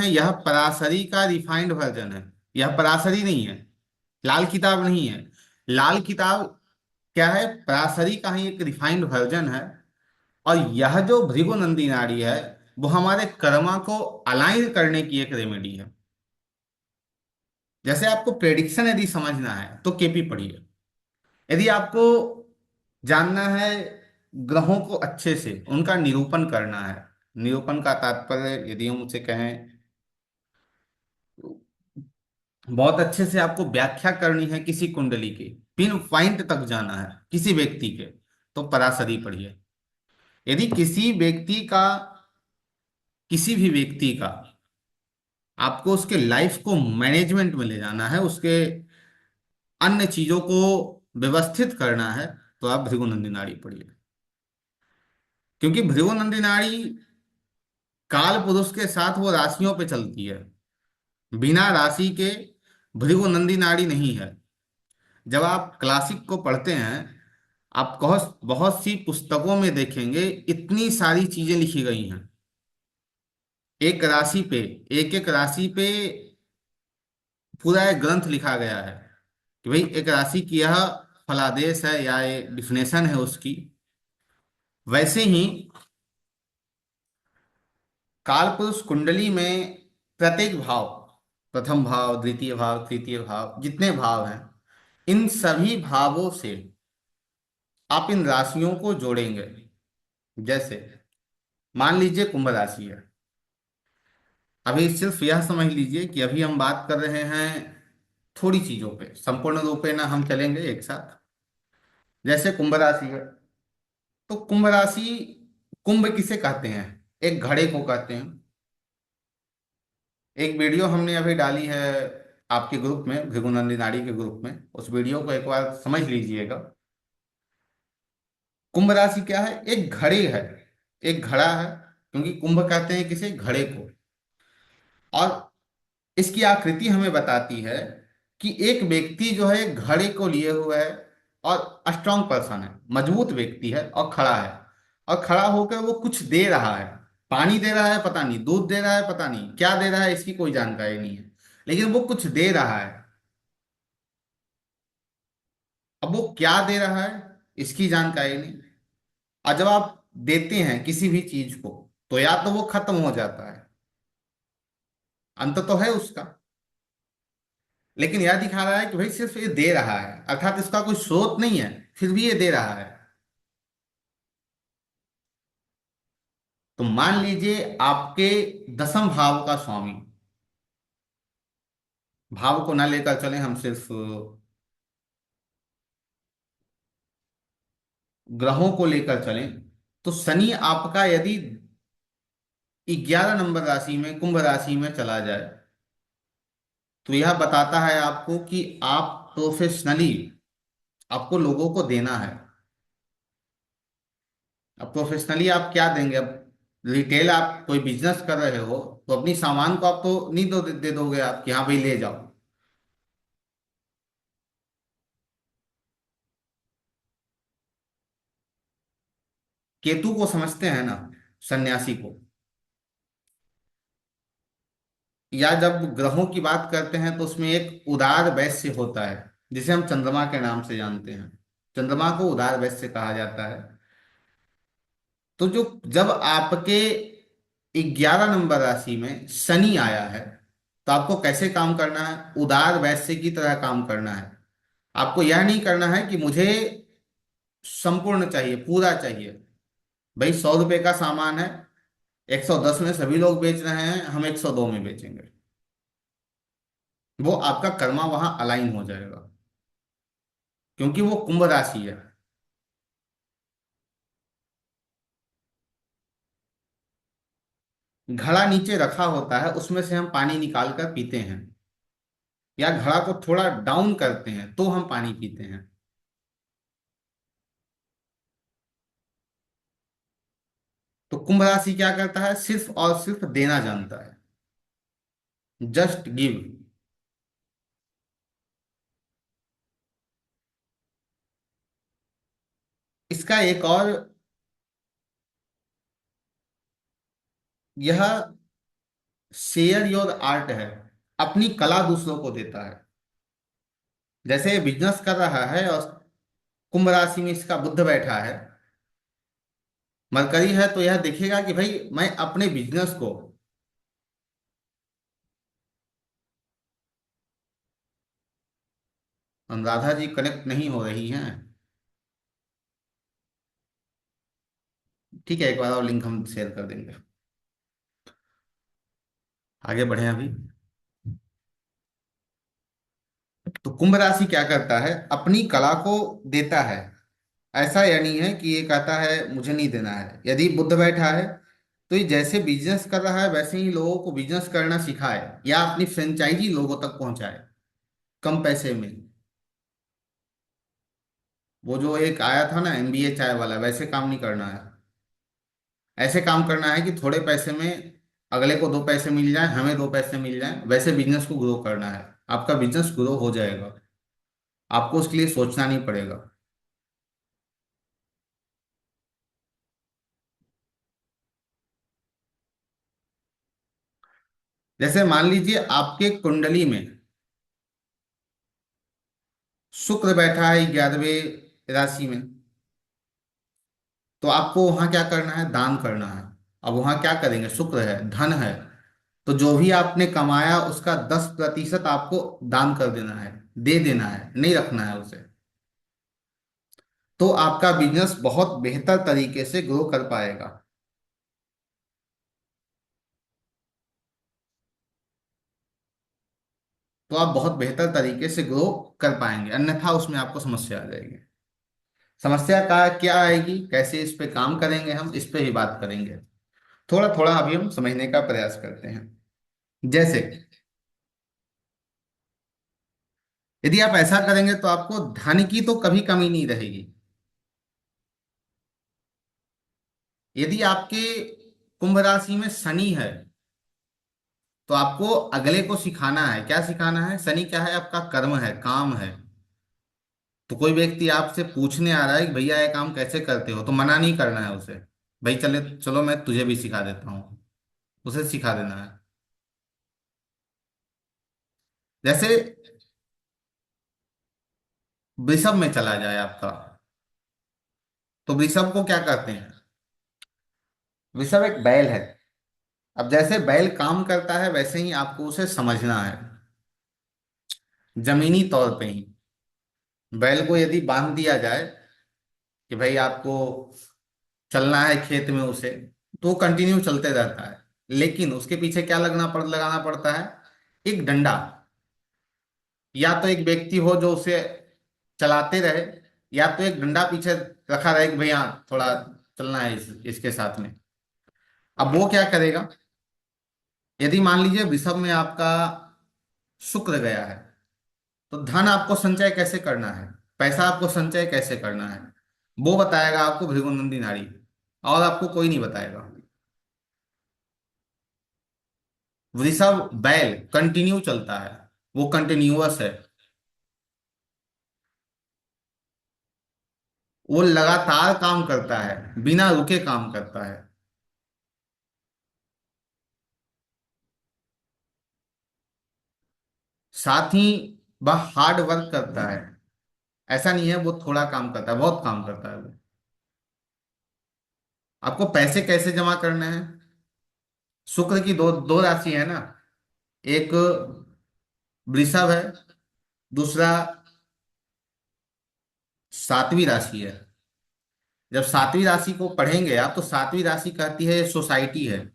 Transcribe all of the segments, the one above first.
यह पराशरी का refined version है। यह पराशरी नहीं है, लाल किताब नहीं है। लाल किताब क्या है, पराशरी का ही एक रिफाइंड वर्जन है। और यह जो भृगुनंदी नाड़ी है, वो हमारे कर्मा को अलाइन करने की एक रेमेडी है। जैसे आपको प्रेडिक्शन यदि समझना है तो केपी पढ़िए। यदि आपको जानना है ग्रहों को अच्छे से उनका निरूपण करना है, निरूपण का तात्पर्य यदि हम उसे कहें, बहुत अच्छे से आपको व्याख्या करनी है किसी कुंडली की, पिन पॉइंट तक जाना है किसी व्यक्ति के, तो पराशरी पढ़िए। यदि किसी भी व्यक्ति का आपको उसके लाइफ को मैनेजमेंट में ले जाना है, उसके अन्य चीजों को व्यवस्थित करना है, तो आप भृगुनंदी नाड़ी पढ़िए। क्योंकि भृगुनंदी नाड़ी काल पुरुष के साथ वो राशियों पे चलती है। बिना राशि के भृगुनंदी नाड़ी नहीं है। जब आप क्लासिक को पढ़ते हैं, आप बहुत बहुत सी पुस्तकों में देखेंगे इतनी सारी चीजें लिखी गई हैं एक राशि पे, एक एक राशि पे पूरा एक ग्रंथ लिखा गया है कि भाई एक राशि की यह फलादेश है या ये डिफिनेशन है उसकी। वैसे ही कालपुरुष कुंडली में प्रत्येक भाव, प्रथम भाव, द्वितीय भाव, तृतीय भाव, जितने भाव हैं, इन सभी भावों से आप इन राशियों को जोड़ेंगे। जैसे मान लीजिए कुंभ राशि है। अभी सिर्फ यह समझ लीजिए कि अभी हम बात कर रहे हैं थोड़ी चीजों पे, संपूर्ण रूपे ना हम चलेंगे एक साथ। जैसे कुंभ राशि है, तो कुंभ राशि, कुंभ किसे कहते हैं, एक घड़े को कहते हैं। एक वीडियो हमने अभी डाली है आपके ग्रुप में, भृगुनंदी नाड़ी के ग्रुप में, उस वीडियो को एक बार समझ लीजिएगा। कुंभ राशि क्या है, एक घड़े है, एक घड़ा है। क्योंकि कुंभ कहते हैं किसे, घड़े को। और इसकी आकृति हमें बताती है कि एक व्यक्ति जो है घड़े को लिए हुआ है और स्ट्रांग पर्सन है, मजबूत व्यक्ति है और खड़ा है। और खड़ा होकर वो कुछ दे रहा है, पानी दे रहा है पता नहीं, दूध दे रहा है पता नहीं, क्या दे रहा है इसकी कोई जानकारी नहीं है, लेकिन वो कुछ दे रहा है। अब वो क्या दे रहा है इसकी जानकारी नहीं। और जब आप देते हैं किसी भी चीज को, तो या तो वो खत्म हो जाता है, अंत तो है उसका, लेकिन यह दिखा रहा है कि भाई सिर्फ ये दे रहा है, अर्थात इसका कोई स्रोत नहीं है, फिर भी ये दे रहा है। तो मान लीजिए आपके दसम भाव का स्वामी, भाव को ना लेकर चले, हम सिर्फ ग्रहों को लेकर चलें, तो शनि आपका यदि 11 नंबर राशि में, कुंभ राशि में चला जाए, तो यह बताता है आपको कि आप प्रोफेशनली, आपको लोगों को देना है। अब प्रोफेशनली आप क्या देंगे, अब रिटेल आप कोई बिजनेस कर रहे हो, तो अपनी सामान को आप तो नहीं दे दोगे आप कि हाँ भाई ले जाओ। केतु को समझते हैं ना, सन्यासी को। या जब ग्रहों की बात करते हैं तो उसमें एक उदार वैश्य होता है, जिसे हम चंद्रमा के नाम से जानते हैं। चंद्रमा को उदार वैश्य कहा जाता है। तो जो जब आपके 11 नंबर राशि में शनि आया है, तो आपको कैसे काम करना है, उदार वैश्य की तरह काम करना है। आपको यह नहीं करना है कि मुझे संपूर्ण चाहिए, पूरा चाहिए। भाई 100 रुपए का सामान है, 110 में सभी लोग बेच रहे हैं, हम 102 में बेचेंगे। वो आपका कर्मा वहां अलाइन हो जाएगा, क्योंकि वो कुंभ राशि है। घड़ा नीचे रखा होता है, उसमें से हम पानी निकाल कर पीते हैं, या घड़ा को थोड़ा डाउन करते हैं तो हम पानी पीते हैं। तो कुंभ राशि क्या करता है, सिर्फ और सिर्फ देना जानता है, जस्ट गिव। इसका एक और, यह शेयर योर आर्ट है, अपनी कला दूसरों को देता है। जैसे बिजनेस कर रहा है और कुंभ राशि में इसका बुध बैठा है, मरकरी है, तो यह देखेगा कि भाई मैं अपने बिजनेस को, अनुराधा जी कनेक्ट नहीं हो रही हैं। ठीक है, एक बार और लिंक हम शेयर कर देंगे। आगे बढ़े अभी। तो कुंभ राशि क्या करता है, अपनी कला को देता है। ऐसा या नहीं है कि ये कहता है मुझे नहीं देना है। यदि बुद्ध बैठा है तो ये जैसे बिजनेस कर रहा है वैसे ही लोगों को बिजनेस करना सिखाए या अपनी फ्रेंचाइजी लोगों तक पहुंचाए कम पैसे में। वो जो एक आया था ना एमबीए चाय वाला, वैसे काम नहीं करना है। ऐसे काम करना है कि थोड़े पैसे में अगले को दो पैसे मिल जाए, हमें दो पैसे मिल जाए, वैसे बिजनेस को ग्रो करना है। आपका बिजनेस ग्रो हो जाएगा, आपको उसके लिए सोचना नहीं पड़ेगा। जैसे मान लीजिए आपके कुंडली में शुक्र बैठा है 11वें राशि में, तो आपको वहां क्या करना है, दान करना है। अब वहां क्या करेंगे, शुक्र है, धन है, तो जो भी आपने कमाया उसका 10% आपको दान कर देना है, दे देना है, नहीं रखना है उसे। तो आपका बिजनेस बहुत बेहतर तरीके से ग्रो कर पाएगा। तो आप बहुत बेहतर तरीके से ग्रो कर पाएंगे, अन्यथा उसमें आपको समस्या आ जाएगी। समस्या का क्या आएगी, कैसे इस पे काम करेंगे, हम इस पे ही बात करेंगे। थोड़ा थोड़ा अभी हम समझने का प्रयास करते हैं। जैसे यदि आप ऐसा करेंगे तो आपको धन की तो कभी कमी नहीं रहेगी। यदि आपके कुंभ राशि में शनि है तो आपको अगले को सिखाना है। क्या सिखाना है, शनि क्या है, आपका कर्म है, काम है। तो कोई व्यक्ति आपसे पूछने आ रहा है कि भैया ये काम कैसे करते हो, तो मना नहीं करना है उसे। भाई चले चलो मैं तुझे भी सिखा देता हूँ, उसे सिखा देना है। जैसे वृषभ में चला जाए आपका, तो वृषभ को क्या कहते हैं, वृषभ एक बैल है। अब जैसे बैल काम करता है वैसे ही आपको उसे समझना है, जमीनी तौर पे ही। बैल को यदि बांध दिया जाए कि भाई आपको चलना है खेत में उसे, तो कंटिन्यू चलते रहता है। लेकिन उसके पीछे क्या लगाना पड़ता है, एक डंडा। या तो एक व्यक्ति हो जो उसे चलाते रहे, या तो एक डंडा पीछे रखा रहे कि भैया थोड़ा चलना है इसके साथ में। अब वो क्या करेगा, यदि मान लीजिए वृषभ में आपका शुक्र गया है, तो धन आपको संचय कैसे करना है, पैसा आपको संचय कैसे करना है, वो बताएगा आपको भृगुनंदी नाड़ी, और आपको कोई नहीं बताएगा। वृषभ बैल कंटिन्यू चलता है, वो कंटिन्यूअस है, वो लगातार काम करता है, बिना रुके काम करता है। साथ ही वह हार्ड वर्क करता है। ऐसा नहीं है वो थोड़ा काम करता है, बहुत काम करता है वो। आपको पैसे कैसे जमा करने हैं, शुक्र की दो दो राशि है ना, एक वृषभ है, दूसरा सातवीं राशि है। जब सातवीं राशि को पढ़ेंगे आप, तो सातवीं राशि कहती है ये सोसाइटी है।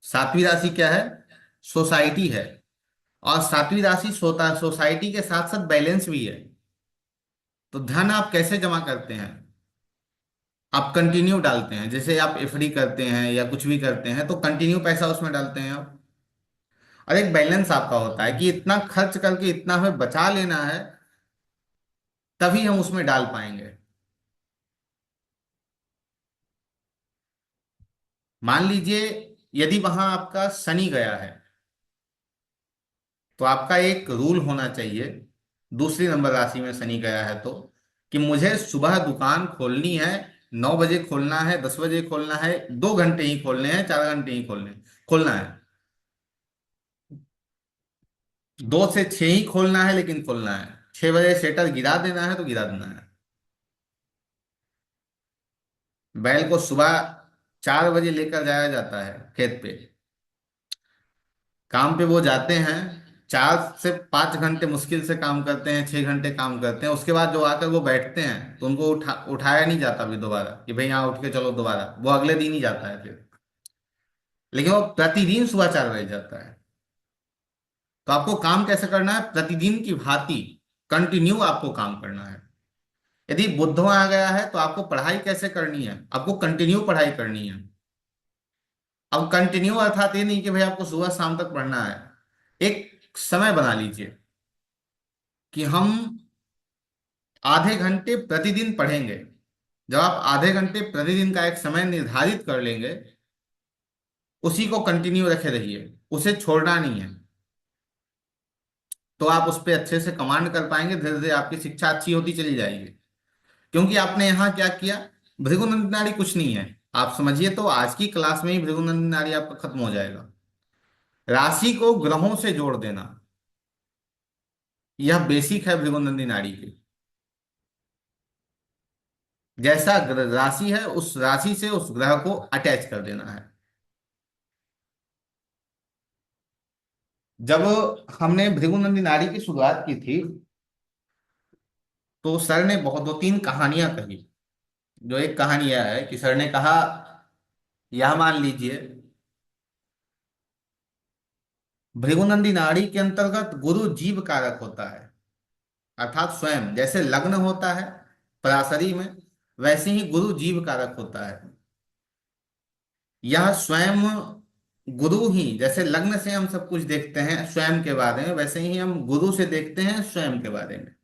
सातवीं राशि क्या है, सोसाइटी है। और सातवीं राशि सोसाइटी के साथ साथ बैलेंस भी है। तो धन आप कैसे जमा करते हैं, आप कंटिन्यू डालते हैं। जैसे आप एफडी करते हैं या कुछ भी करते हैं तो कंटिन्यू पैसा उसमें डालते हैं आप। और एक बैलेंस आपका होता है कि इतना खर्च करके इतना हमें बचा लेना है, तभी हम उसमें डाल पाएंगे। मान लीजिए यदि वहां आपका शनि गया है, तो आपका एक रूल होना चाहिए, दूसरी नंबर राशि में शनि गया है तो, कि मुझे सुबह दुकान खोलनी है 9 बजे खोलना है, 10 बजे खोलना है, 2 घंटे ही खोलने हैं, 4 घंटे ही खोलना है। 2 से 6 ही खोलना है, लेकिन खोलना है। 6 बजे शटर गिरा देना है तो गिरा देना है। बैल को सुबह 4 बजे लेकर जाया जाता है खेत पे। काम पे वो जाते हैं, 4 से 5 घंटे मुश्किल से काम करते हैं, 6 घंटे काम करते हैं। उसके बाद जो आकर वो बैठते हैं तो उनको उठाया नहीं जाता भी दोबारा कि भाई यहाँ उठ के चलो दोबारा, वो अगले दिन ही जाता है फिर। लेकिन वो प्रतिदिन सुबह 4 बजे जाता है। तो आपको काम कैसे करना है? प्रतिदिन की भांति कंटिन्यू आपको काम करना है। यदि बुधवार आ गया है तो आपको पढ़ाई कैसे करनी है? आपको कंटिन्यू पढ़ाई करनी है। अब कंटिन्यू अर्थात ये नहीं कि भाई आपको सुबह शाम तक पढ़ना है। एक समय बना लीजिए कि हम आधे घंटे प्रतिदिन पढ़ेंगे। जब आप आधे घंटे प्रतिदिन का एक समय निर्धारित कर लेंगे, उसी को कंटिन्यू रखे रहिए, उसे छोड़ना नहीं है। तो आप उस पर अच्छे से कमांड कर पाएंगे, धीरे धीरे आपकी शिक्षा अच्छी होती चली जाएगी। क्योंकि आपने यहाँ क्या किया, भृगुनंदी नाड़ी कुछ नहीं है। आप समझिए तो आज की क्लास में ही भृगुनंदी नाड़ी आपका खत्म हो जाएगा। राशि को ग्रहों से जोड़ देना, यह बेसिक है भृगुनंदी नाड़ी की। जैसा राशि है, उस राशि से उस ग्रह को अटैच कर देना है। जब हमने भृगुनंदी नाड़ी की शुरुआत की थी, तो सर ने बहुत 2-3 कहानियां कही। जो एक कहानी यह है कि सर ने कहा, यह मान लीजिए भृगुनंदी नाड़ी के अंतर्गत गुरु जीव कारक होता है। अर्थात स्वयं जैसे लग्न होता है पराशरी में, वैसे ही गुरु जीव कारक होता है। यह स्वयं गुरु ही, जैसे लग्न से हम सब कुछ देखते हैं स्वयं के बारे में, वैसे ही हम गुरु से देखते हैं स्वयं के बारे में।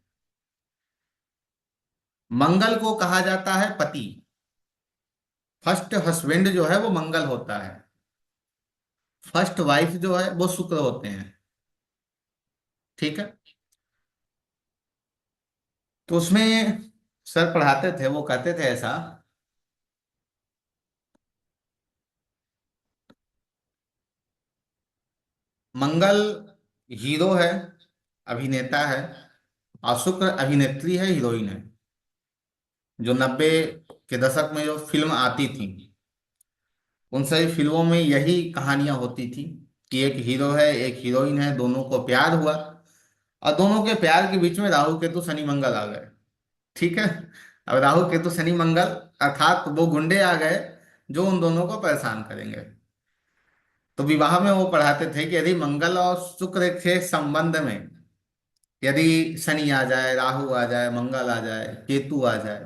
मंगल को कहा जाता है पति। फर्स्ट हस्बैंड जो है वो मंगल होता है। फर्स्ट वाइफ जो है वो शुक्र होते हैं। ठीक है। तो उसमें सर पढ़ाते थे, वो कहते थे ऐसा, मंगल हीरो है, अभिनेता है, और शुक्र अभिनेत्री है, हीरोइन है। जो 90 के दशक में जो फिल्म आती थी, उन सभी फिल्मों में यही कहानियां होती थी कि एक हीरो है, एक हीरोइन है, दोनों को प्यार हुआ, और दोनों के प्यार के बीच में राहु केतु शनि मंगल आ गए। ठीक है। अब राहु केतु शनि मंगल अर्थात वो गुंडे आ गए जो उन दोनों को परेशान करेंगे। तो विवाह में वो पढ़ाते थे कि यदि मंगल और शुक्र के संबंध में यदि शनि आ जाए, राहु आ जाए, मंगल आ जाए, केतु आ जाए,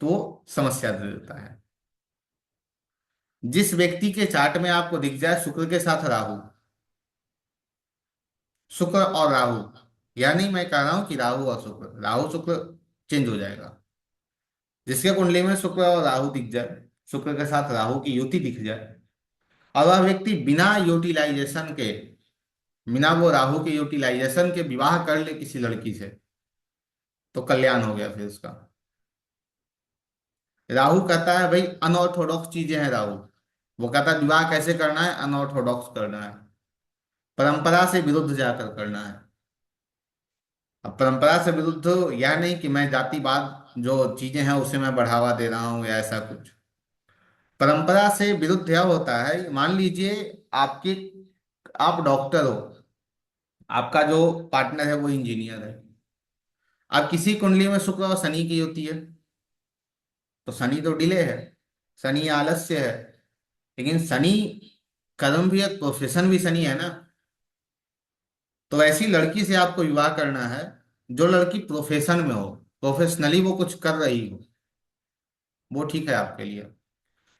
तो समस्या दे देता है। जिस व्यक्ति के चार्ट में आपको दिख जाए शुक्र के साथ राहु, शुक्र और राहु, यानी मैं कह रहा हूं कि राहु और शुक्र, राहु शुक्र चेंज हो जाएगा। जिसके कुंडली में शुक्र और राहु दिख जाए, शुक्र के साथ राहु की युति दिख जाए, और वह व्यक्ति बिना यूटिलाइजेशन के, बिना वो राहु के यूटिलाइजेशन के विवाह कर ले किसी लड़की से, तो कल्याण हो गया फिर उसका। राहु कहता है भाई अनऑर्थोडॉक्स चीजें हैं राहु। वो कहता है विवाह कैसे करना है, अनऑर्थोडॉक्स करना है, परंपरा से विरुद्ध जाकर करना है। अब परंपरा से विरुद्ध यह नहीं कि मैं जातिवाद जो चीजें हैं उसे मैं बढ़ावा दे रहा हूं या ऐसा कुछ। परंपरा से विरुद्ध यह होता है, मान लीजिए आपके, आप डॉक्टर हो, आपका जो पार्टनर है वो इंजीनियर है। अब किसी कुंडली में शुक्र और शनि की होती है, तो शनि तो डिले है, शनि आलस्य है। लेकिन शनि कर्म भी है, प्रोफेशन भी शनि है ना। तो ऐसी लड़की से आपको विवाह करना है जो लड़की प्रोफेशन में हो, प्रोफेशनली वो कुछ कर रही हो, वो ठीक है आपके लिए।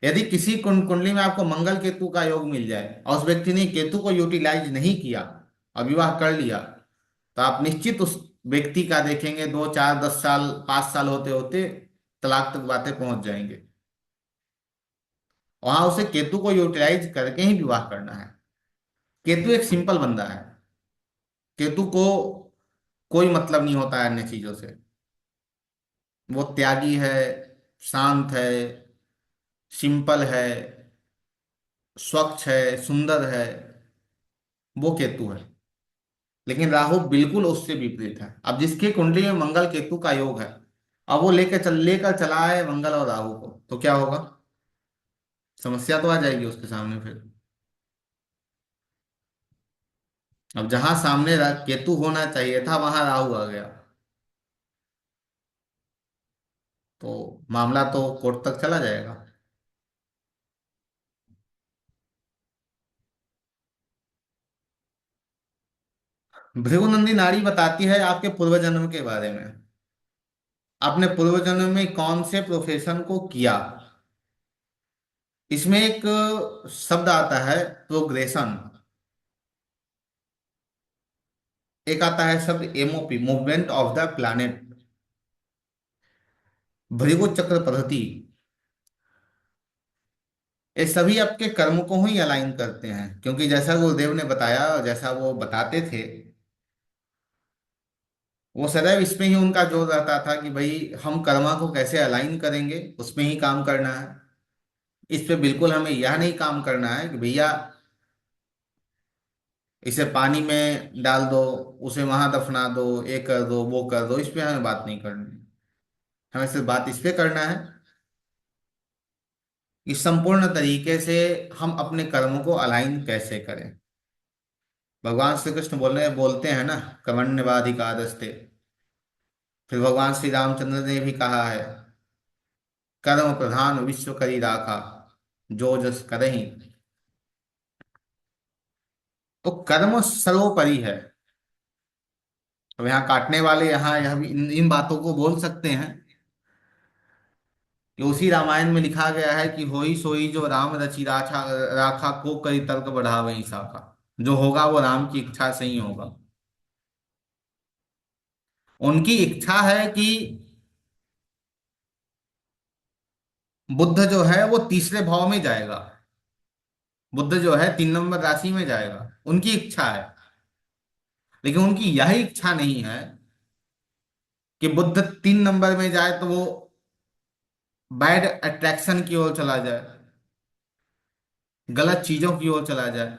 यदि किसी कुंडली में आपको मंगल केतु का योग मिल जाए और उस व्यक्ति ने केतु को यूटिलाइज नहीं किया और विवाह कर लिया, तो आप निश्चित उस व्यक्ति का देखेंगे 2, 4, 10 साल, 5 साल होते होते तलाक तक बातें पहुंच जाएंगे। वहां उसे केतु को यूटिलाइज करके ही विवाह करना है। केतु एक सिंपल बंदा है। केतु को कोई मतलब नहीं होता है अन्य चीजों से। वो त्यागी है, शांत है, सिंपल है, स्वच्छ है, सुंदर है, वो केतु है। लेकिन राहु बिल्कुल उससे विपरीत है। अब जिसकी कुंडली में मंगल केतु का योग है, अब वो लेकर चला है मंगल और राहु को, तो क्या होगा? समस्या तो आ जाएगी उसके सामने फिर। अब जहां सामने केतु होना चाहिए था वहां राहु आ गया, तो मामला तो कोर्ट तक चला जाएगा। भृगुनंदी नाड़ी बताती है आपके पूर्व जन्म के बारे में। आपने पूर्व जन्म में कौन से प्रोफेशन को किया। इसमें एक शब्द आता है प्रोग्रेशन, एक आता है शब्द MOP, movement of the planet, Bhrigu चक्र पद्धति। ये सभी आपके कर्म को ही अलाइन करते हैं, क्योंकि जैसा गुरुदेव ने बताया, जैसा वो बताते थे, वो सदैव इसमें ही उनका जोर रहता था कि भाई हम कर्मा को कैसे अलाइन करेंगे, उसमें ही काम करना है। इस पे बिल्कुल हमें यह नहीं काम करना है कि भैया इसे पानी में डाल दो, उसे वहां दफना दो, ये कर दो, वो कर दो। इस पे हमें बात नहीं करनी। हमें सिर्फ बात इस पे करना है कि संपूर्ण तरीके से हम अपने कर्मों को अलाइन कैसे करें। भगवान श्री कृष्ण बोलते हैं ना, कर्मण्यवाधिकारस्ते। फिर भगवान श्री रामचंद्र ने भी कहा है, कर्म प्रधान विश्व करी राखा, जो जस करहि। तो कर्म सर्वोपरि है। अब यहाँ काटने वाले यहाँ यह भी इन बातों को बोल सकते हैं कि उसी रामायण में लिखा गया है कि होई सोई जो राम रचि राखा, राखा को कई तर्क बढ़ावे साखा। जो होगा वो राम की इच्छा से ही होगा। उनकी इच्छा है कि बुद्ध जो है वो तीसरे भाव में जाएगा, बुद्ध जो है 3 नंबर राशि में जाएगा, उनकी इच्छा है। लेकिन उनकी यह इच्छा नहीं है कि बुद्ध 3 नंबर में जाए तो वो बैड अट्रैक्शन की ओर चला जाए, गलत चीजों की ओर चला जाए।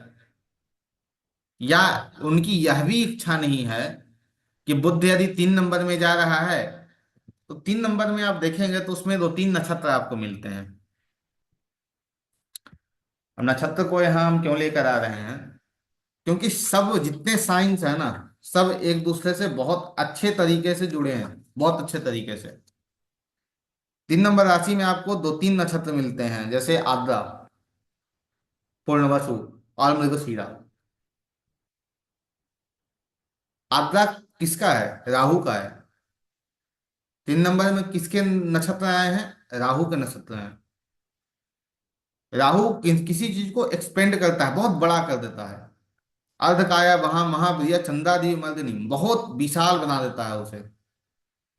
या उनकी यह भी इच्छा नहीं है कि बुद्ध यदि 3 नंबर में जा रहा है, तो 3 नंबर में आप देखेंगे तो उसमें 2-3 नक्षत्र आपको मिलते हैं। अब नक्षत्र को यहाँ हम क्यों लेकर आ रहे हैं? क्योंकि सब जितने साइंस है ना, सब एक दूसरे से बहुत अच्छे तरीके से जुड़े हैं, बहुत अच्छे तरीके से। 3 नंबर राशि में आपको 2-3 नक्षत्र मिलते हैं, जैसे आद्रा, पूर्णवसु और मृगशीरा। आद्रा किसका है? राहु का है। 3 नंबर में किसके नक्षत्र आए हैं? राहु के नक्षत्र हैं। राहु किसी चीज को एक्सपेंड करता है, बहुत बड़ा कर देता है। अर्धकाया वहां महाप्रिय चंद्रादि मर्दिनी, बहुत विशाल बना देता है उसे।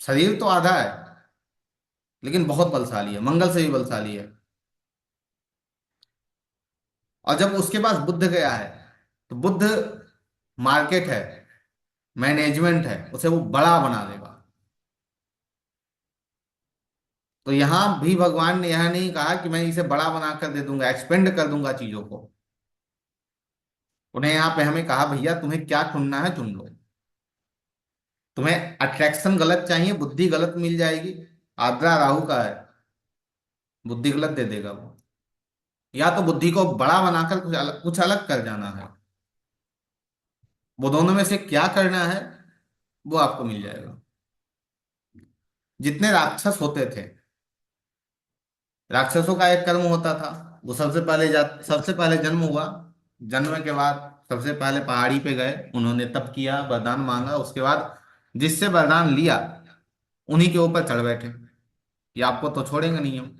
शरीर तो आधा है, लेकिन बहुत बलशाली है, मंगल से भी बलशाली है। और जब उसके पास बुद्ध गया है, तो बुद्ध मार्केट है, मैनेजमेंट है, उसे वो बड़ा बना देगा। तो यहां भी भगवान ने यह नहीं कहा कि मैं इसे बड़ा बना कर दे दूंगा, एक्सपेंड कर दूंगा चीजों को। उन्हें यहाँ पे हमें कहा भैया तुम्हें क्या चुनना है चुन लो। तुम्हें अट्रैक्शन गलत चाहिए, बुद्धि गलत मिल जाएगी। आद्रा राहु का है, बुद्धि गलत दे देगा वो। या तो बुद्धि को बड़ा बनाकर कुछ अलग कर जाना है। वो दोनों में से क्या करना है, वो आपको मिल जाएगा। जितने राक्षस होते थे, राक्षसों का एक कर्म होता था। वो सबसे पहले जन्म हुआ। जन्म के बाद सबसे पहले पहाड़ी पे गए, उन्होंने तप किया, वरदान मांगा। उसके बाद जिससे वरदान लिया उन्हीं के ऊपर चढ़ बैठे। ये आपको तो छोड़ेंगे नहीं हम।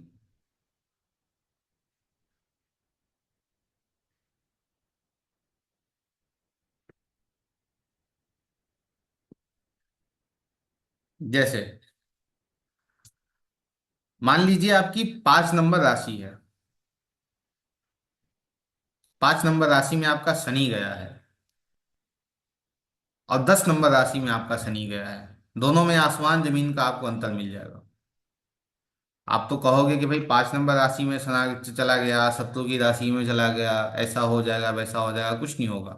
जैसे मान लीजिए आपकी 5 नंबर राशि है, 5 नंबर राशि में आपका शनि गया है, और 10 नंबर राशि में आपका शनि गया है। दोनों में आसमान जमीन का आपको अंतर मिल जाएगा। आप तो कहोगे कि भाई 5 नंबर राशि में चला गया, शत्रु की राशि में चला गया, ऐसा हो जाएगा वैसा हो जाएगा, कुछ नहीं होगा।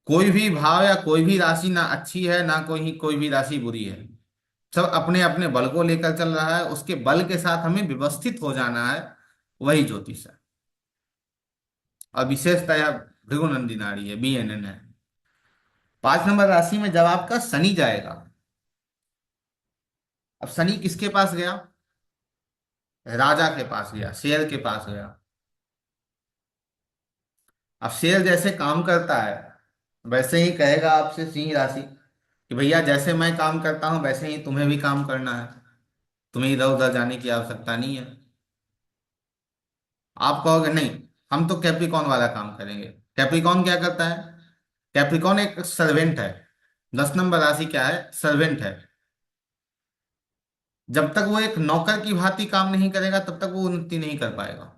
कोई भी भाव या कोई भी राशि ना अच्छी है ना कोई कोई भी राशि बुरी है। सब अपने अपने बल को लेकर चल रहा है, उसके बल के साथ हमें व्यवस्थित हो जाना है। वही ज्योतिष है। और विशेषतया भृगुनंदी नाड़ी है, BNN है। 5 नंबर राशि में जब आपका शनि जाएगा, अब शनि किसके पास गया? राजा के पास गया, शेर के पास गया। अब शेर जैसे काम करता है वैसे ही कहेगा आपसे सिंह राशि कि भैया जैसे मैं काम करता हूं वैसे ही तुम्हें भी काम करना है। तुम्हें इधर उधर जाने की आवश्यकता नहीं है। आप कहोगे नहीं, हम तो कैप्रिकॉन वाला काम करेंगे। कैप्रिकॉन क्या करता है? कैप्रिकॉन एक सर्वेंट है। 10 नंबर राशि क्या है? सर्वेंट है। जब तक वो एक नौकर की भांति काम नहीं करेगा तब तक वो उन्नति नहीं कर पाएगा।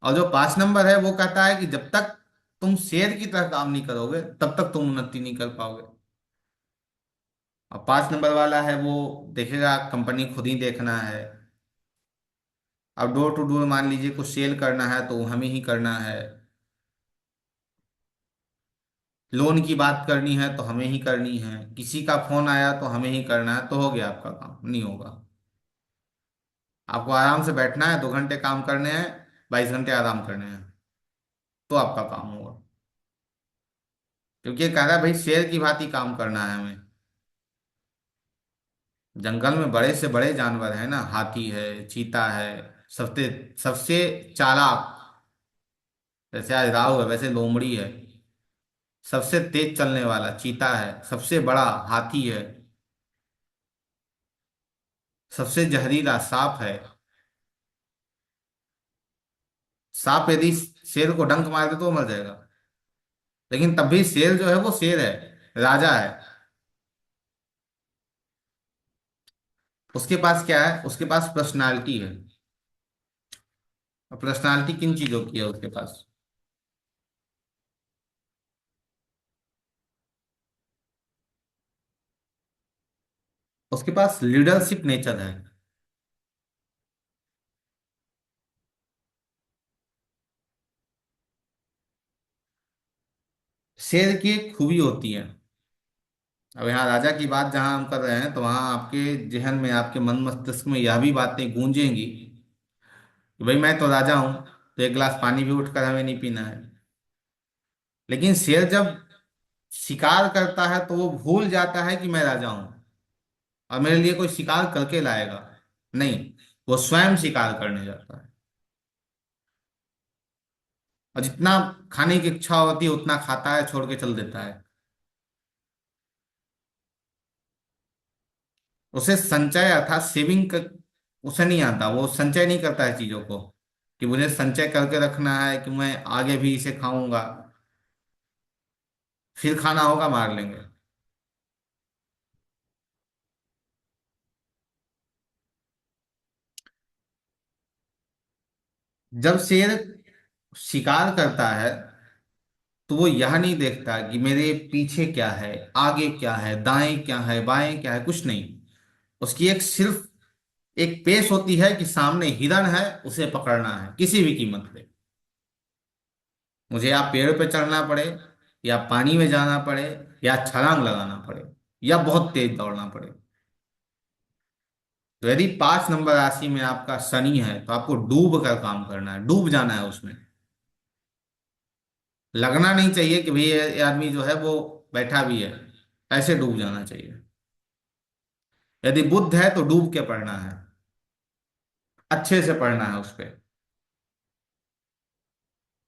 और जो 5 नंबर है वो कहता है कि जब तक तुम शेर की तरह काम नहीं करोगे तब तक तुम उन्नति नहीं कर पाओगे। और 5 नंबर वाला है वो देखेगा कंपनी खुद ही देखना है। अब डोर टू डोर मान लीजिए कुछ सेल करना है तो हमें ही करना है। लोन की बात करनी है तो हमें ही करनी है। किसी का फोन आया तो हमें ही करना है, तो हो गया आपका काम? नहीं होगा। आपको आराम से बैठना है, 2 घंटे काम करने हैं, 22 घंटे आराम करने हैं, तो आपका काम होगा। क्योंकि ये कह रहा है भाई शेर की भांति काम करना है हमें। जंगल में बड़े से बड़े जानवर है ना, हाथी है, चीता है। सबसे सबसे चालाक, जैसे आज राहु है वैसे लोमड़ी है। सबसे तेज चलने वाला चीता है, सबसे बड़ा हाथी है, सबसे जहरीला सांप है। सांप यदि शेर को डंक मार दे तो वो मर जाएगा। लेकिन तब भी शेर जो है वो शेर है, राजा है। उसके पास क्या है? उसके पास पर्सनालिटी है। और पर्सनालिटी किन चीजों की है उसके पास? उसके पास लीडरशिप नेचर है। शेर की एक खूबी होती है। अब यहाँ राजा की बात जहां हम कर रहे हैं तो वहां आपके जहन में, आपके मन मस्तिष्क में यह भी बातें गूंजेंगी कि भाई मैं तो राजा हूं, तो एक गिलास पानी भी उठकर हमें नहीं पीना है। लेकिन शेर जब शिकार करता है तो वो भूल जाता है कि मैं राजा हूं और मेरे लिए कोई शिकार करके लाएगा। नहीं, वो स्वयं शिकार करने जाता है। और जितना खाने की इच्छा होती है उतना खाता है, छोड़ के चल देता है। उसे संचय अर्थात सेविंग कर, उसे नहीं आता, वो संचय नहीं करता है चीजों को कि मुझे संचय करके रखना है कि मैं आगे भी इसे खाऊंगा, फिर खाना होगा मार लेंगे। जब शेर शिकार करता है तो वो यह नहीं देखता कि मेरे पीछे क्या है, आगे क्या है, दाएं क्या है, बाएं क्या है, कुछ नहीं। उसकी एक सिर्फ एक पेश होती है कि सामने हिरण है, उसे पकड़ना है किसी भी कीमत पे। मुझे या पेड़ पे चढ़ना पड़े, या पानी में जाना पड़े, या छलांग लगाना पड़े, या बहुत तेज दौड़ना पड़े। तो यदि 5 नंबर राशि में आपका शनि है तो आपको डूब कर काम करना है, डूब जाना है उसमें। लगना नहीं चाहिए कि भाई ये आदमी जो है वो बैठा भी है, ऐसे डूब जाना चाहिए। यदि बुद्ध है तो डूब के पढ़ना है, अच्छे से पढ़ना है उस पर।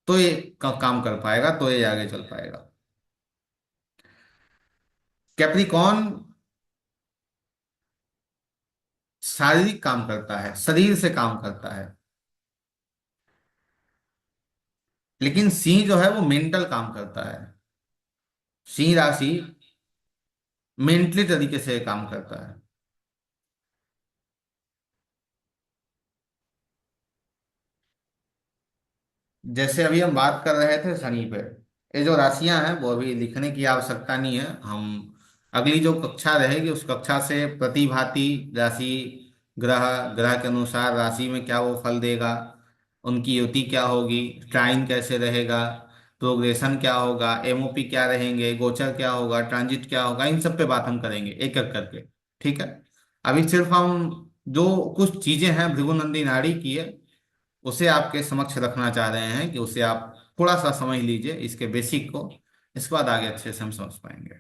तो ये काम कर पाएगा, तो ये आगे चल पाएगा। कैप्रिकॉन शारीरिक काम करता है, शरीर से काम करता है। लेकिन सिंह जो है वो मेंटल काम करता है। सिंह राशि मेंटली तरीके से काम करता है। जैसे अभी हम बात कर रहे थे शनि पे, ये जो राशियां हैं वो अभी लिखने की आवश्यकता नहीं है। हम अगली जो कक्षा रहेगी उस कक्षा से प्रतिभांति राशि, ग्रह ग्रह के अनुसार राशि में क्या वो फल देगा, उनकी युति क्या होगी, ट्राइन कैसे रहेगा, प्रोग्रेशन क्या होगा, एमओपी क्या रहेंगे, गोचर क्या होगा, ट्रांजिट क्या होगा, इन सब पे बात हम करेंगे एक एक करके। ठीक है। अभी सिर्फ हम जो कुछ चीजें हैं भृगुनंदी नाड़ी की है उसे आपके समक्ष रखना चाह रहे हैं कि उसे आप थोड़ा सा समझ लीजिए इसके बेसिक को। इसके बाद आगे अच्छे से हम समझ पाएंगे।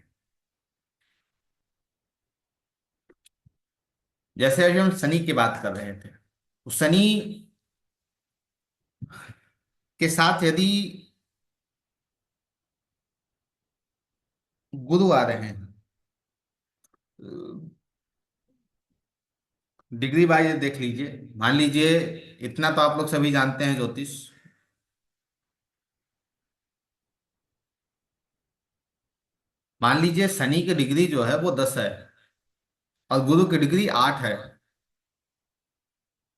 जैसे अभी हम शनि की बात कर रहे थे, तो शनि के साथ यदि गुरु आ रहे हैं, डिग्री वाइज देख लीजिए। मान लीजिए, इतना तो आप लोग सभी जानते हैं ज्योतिष। मान लीजिए शनि की डिग्री जो है वो 10 है और गुरु की डिग्री 8 है।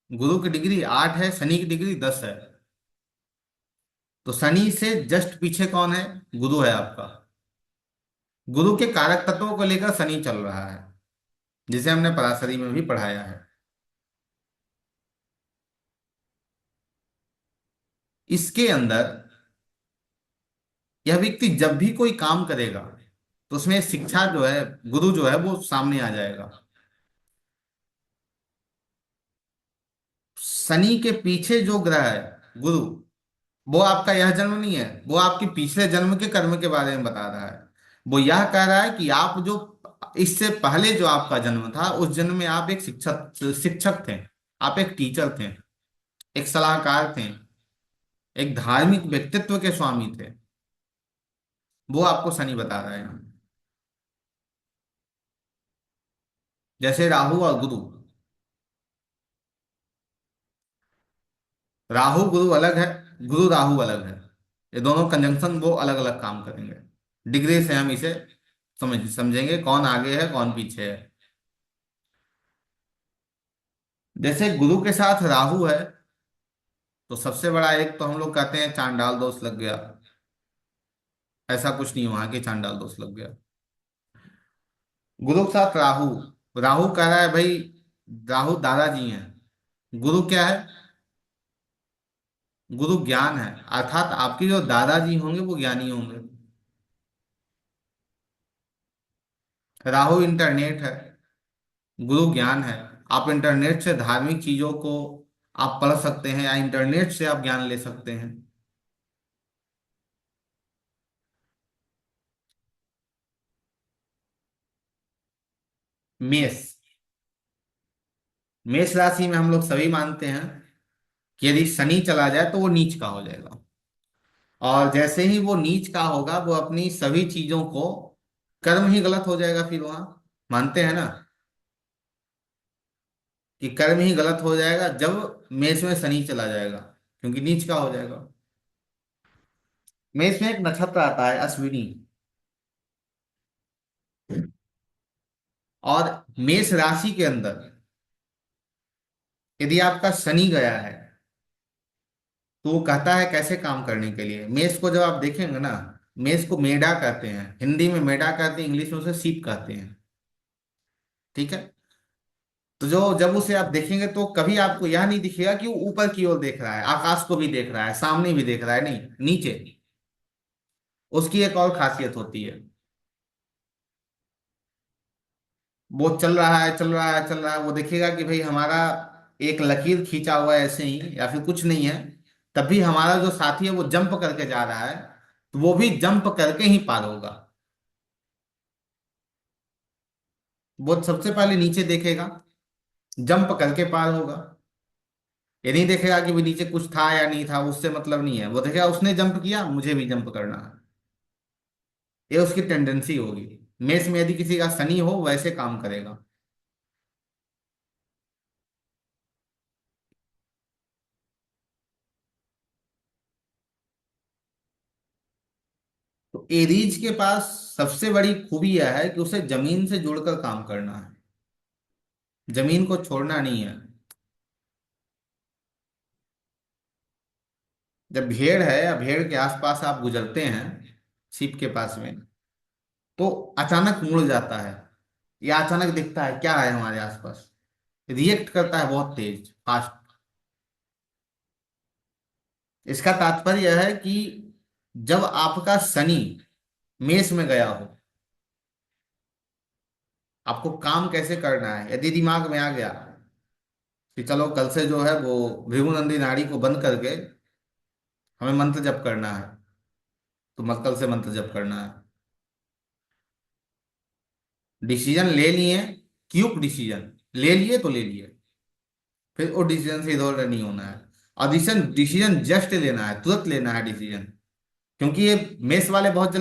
गुरु की डिग्री 8 है, शनि की डिग्री 10 है। तो शनि से जस्ट पीछे कौन है? गुरु है आपका। गुरु के कारक तत्वों को लेकर शनि चल रहा है, जिसे हमने पराशरी में भी पढ़ाया है। इसके अंदर यह व्यक्ति जब भी कोई काम करेगा तो उसमें शिक्षा जो है, गुरु जो है वो सामने आ जाएगा। शनि के पीछे जो ग्रह है गुरु, वो आपका यह जन्म नहीं है, वो आपके पिछले जन्म के कर्म के बारे में बता रहा है। वो यह कह रहा है कि आप जो इससे पहले जो आपका जन्म था उस जन्म में आप एक शिक्षक शिक्षक थे, आप एक टीचर थे, एक सलाहकार थे, एक धार्मिक व्यक्तित्व के स्वामी थे। वो आपको शनि बता रहा है। जैसे राहु और गुरु, राहु गुरु अलग है, गुरु राहु अलग है। ये दोनों कंजंक्शन वो अलग अलग काम करेंगे। डिग्री से हम इसे समझेंगे कौन आगे है कौन पीछे है। जैसे गुरु के साथ राहु है तो सबसे बड़ा एक तो हम लोग कहते हैं चांडाल दोष लग गया। ऐसा कुछ नहीं, वहां के चांडाल दोष लग गया। गुरु के साथ राहु, राहु कह रहा है भाई, राहु दादाजी हैं। गुरु क्या है? गुरु ज्ञान है, अर्थात आपके जो दादाजी होंगे वो ज्ञानी होंगे। राहु इंटरनेट है, गुरु ज्ञान है। आप इंटरनेट से धार्मिक चीजों को आप पढ़ सकते हैं या इंटरनेट से आप ज्ञान ले सकते हैं। मेष, मेष राशि में हम लोग सभी मानते हैं कि यदि शनि चला जाए तो वो नीच का हो जाएगा। और जैसे ही वो नीच का होगा वो अपनी सभी चीजों को, कर्म ही गलत हो जाएगा फिर वहां। मानते हैं ना कि कर्म ही गलत हो जाएगा जब मेष में शनि चला जाएगा, क्योंकि नीच का हो जाएगा। मेष में एक नक्षत्र आता है अश्विनी, और मेष राशि के अंदर यदि आपका शनि गया है तो वो कहता है कैसे काम करने के लिए। मेष को जब आप देखेंगे ना, मेष को मेढा कहते हैं, हिंदी में मेढा कहते हैं, इंग्लिश में उसे सीप कहते हैं। ठीक है। तो जो जब उसे आप देखेंगे तो कभी आपको यह नहीं दिखेगा कि वो ऊपर की ओर देख रहा है, आकाश को भी देख रहा है, सामने भी देख रहा है, नहीं, नीचे। उसकी एक और खासियत होती है, वो चल रहा है चल रहा है चल रहा है, वो देखेगा कि भाई हमारा एक लकीर खींचा हुआ है ऐसे ही या फिर कुछ नहीं है, तभी हमारा जो साथी है वो जंप करके जा रहा है, तो वो भी जंप करके ही पार होगा। वो सबसे पहले नीचे देखेगा, जंप करके पार होगा। ये नहीं देखेगा कि भी नीचे कुछ था या नहीं था, उससे मतलब नहीं है। वो देखेगा उसने जंप किया, मुझे भी जंप करना है। ये उसकी टेंडेंसी होगी। मेष में यदि किसी का शनि हो वैसे काम करेगा। तो एरीज के पास सबसे बड़ी खूबी यह है कि उसे जमीन से जुड़कर काम करना है, जमीन को छोड़ना नहीं है। जब भेड़ है या भेड़ के आसपास आप गुजरते हैं, सीप के पास में, तो अचानक मुड़ जाता है, या अचानक दिखता है क्या है हमारे आसपास, रिएक्ट करता है बहुत तेज फास्ट। इसका तात्पर्य यह है कि जब आपका शनि मेष में गया हो, आपको काम कैसे करना है यदि दिमाग में आ गया कि चलो कल से जो है वो भृगुनंदी नाड़ी को बंद करके हमें मंत्र जप करना है, तो मत कल से मंत्र जप करना है। डिसीजन ले लिए, क्यूक डिसीजन ले लिए तो ले लिए, फिर वो डिसीजन से इधर उधर नहीं होना है। और डिसीजन डिसीजन जस्ट लेना है, तुरंत लेना है डिसीजन। क्योंकि ये मेष वाले बहुत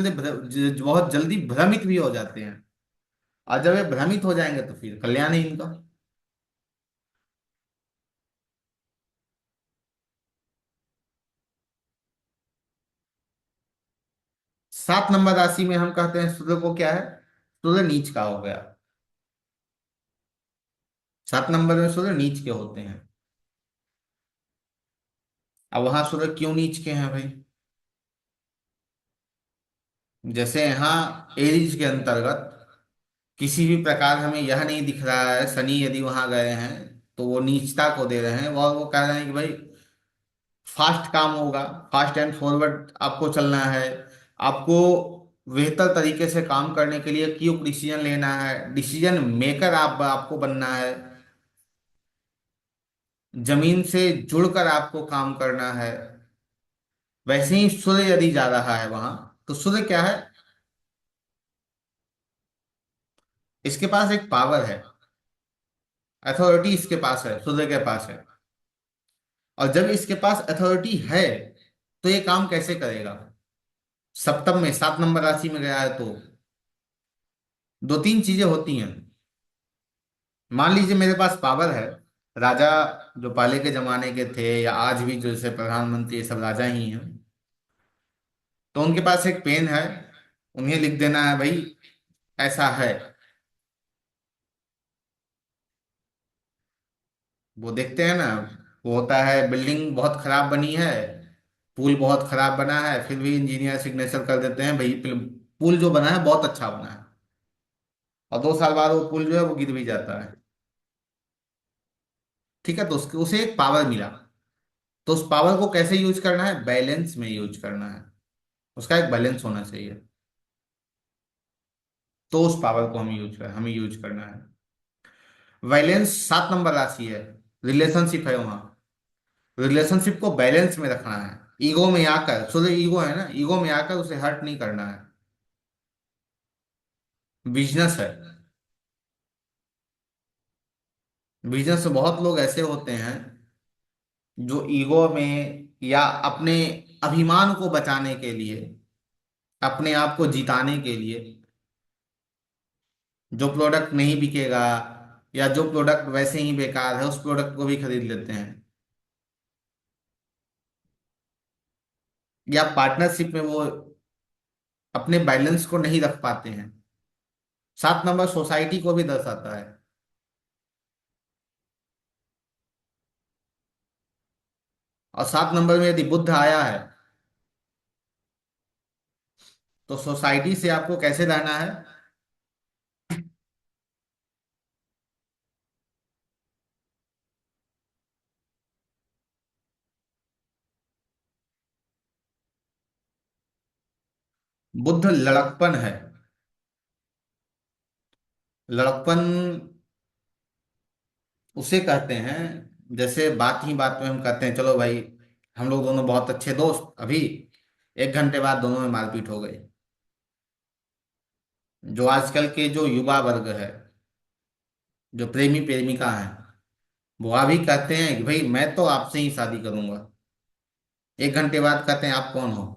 जल्दी भ्रमित भी हो जाते हैं, और जब ये भ्रमित हो जाएंगे तो फिर कल्याण है इनका। 7 नंबर राशि में हम कहते हैं सूर्य को क्या है, सूर्य नीच का हो गया। 7 नंबर में सूर्य नीच के होते हैं। अब वहां सूर्य क्यों नीच के हैं भाई? जैसे यहाँ एरीज के अंतर्गत किसी भी प्रकार हमें यह नहीं दिख रहा है शनि यदि वहां गए हैं तो वो नीचता को दे रहे हैं, और वो कह रहे हैं कि भाई फास्ट काम होगा, फास्ट एंड फॉरवर्ड आपको चलना है, आपको बेहतर तरीके से काम करने के लिए क्यों डिसीजन लेना है, डिसीजन मेकर आपको बनना है, जमीन से जुड़कर आपको काम करना है। वैसे ही सूर्य यदि जा रहा है वहां, तो सूर्य क्या है, इसके पास एक पावर है, अथॉरिटी इसके पास है, सूर्य के पास है। और जब इसके पास अथॉरिटी है तो ये काम कैसे करेगा? सप्तम में 7 नंबर राशि में गया है तो दो तीन चीजें होती हैं। मान लीजिए मेरे पास पावर है, राजा जो पहले के जमाने के थे या आज भी जो जैसे प्रधानमंत्री ये सब राजा ही हैं, तो उनके पास एक पेन है, उन्हें लिख देना है भाई ऐसा है। वो देखते हैं ना, वो होता है बिल्डिंग बहुत खराब बनी है, पुल बहुत खराब बना है, फिर भी इंजीनियर सिग्नेचर कर देते हैं भाई पुल जो बना है बहुत अच्छा बना है, और 2 साल बाद वो पुल जो है वो गिर भी जाता है। ठीक है, तो उसके उसे एक पावर मिला, तो उस पावर को कैसे यूज करना है, बैलेंस में यूज करना है, उसका एक बैलेंस होना चाहिए। तो उस पावर को हमें यूज करना है। बैलेंस 7 नंबर राशि है, रिलेशनशिप है वहां, रिलेशनशिप को बैलेंस में रखना है। ईगो में आकर, सो जो ईगो है ना, ईगो में आकर उसे हर्ट नहीं करना है। बिजनेस है, बिजनेस में बहुत लोग ऐसे होते हैं जो ईगो में या अपने अभिमान को बचाने के लिए, अपने आप को जिताने के लिए, जो प्रोडक्ट नहीं बिकेगा या जो प्रोडक्ट वैसे ही बेकार है उस प्रोडक्ट को भी खरीद लेते हैं, या पार्टनरशिप में वो अपने बैलेंस को नहीं रख पाते हैं। 7 नंबर सोसाइटी को भी दर्शाता है। और 7 नंबर में यदि बुद्ध आया है तो सोसाइटी से आपको कैसे रहना है? बुद्ध लड़कपन है। लड़कपन उसे कहते हैं, जैसे बात ही बात में हम कहते हैं चलो भाई हम लोग दोनों बहुत अच्छे दोस्त, अभी 1 घंटे बाद दोनों में मारपीट हो गई। जो आजकल के जो युवा वर्ग है, जो प्रेमी प्रेमिका है, वो अभी कहते हैं कि भाई मैं तो आपसे ही शादी करूंगा, 1 घंटे बाद कहते हैं आप कौन हो।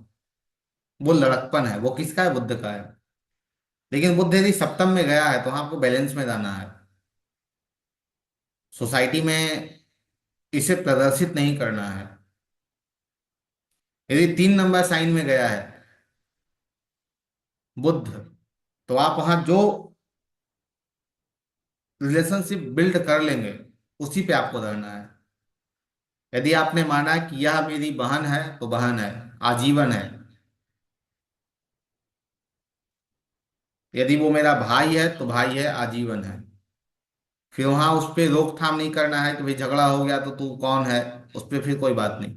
वो लड़कपन है, वो किसका है, बुद्ध का है। लेकिन बुद्ध यदि सप्तम में गया है तो वहां आपको बैलेंस में रहना है, सोसाइटी में इसे प्रदर्शित नहीं करना है। यदि 3 नंबर साइन में गया है बुद्ध, तो आप वहां जो रिलेशनशिप बिल्ड कर लेंगे उसी पे आपको रहना है। यदि आपने माना कि यह मेरी बहन है तो बहन है, आजीवन है। यदि वो मेरा भाई है तो भाई है, आजीवन है। फिर वहां उस पर रोकथाम नहीं करना है कि भाई झगड़ा हो गया तो तू कौन है, उस पर फिर कोई बात नहीं।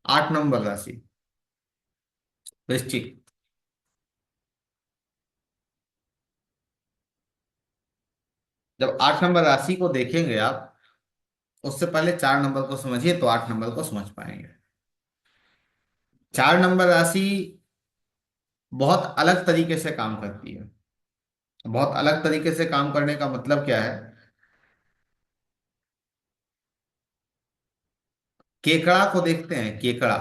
8 नंबर राशि, वृश्चिक। जब 8 नंबर राशि को देखेंगे आप, उससे पहले 4 नंबर को समझिए तो 8 नंबर को समझ पाएंगे। 4 नंबर राशि बहुत अलग तरीके से काम करती है। बहुत अलग तरीके से काम करने का मतलब क्या है? केकड़ा को देखते हैं, केकड़ा।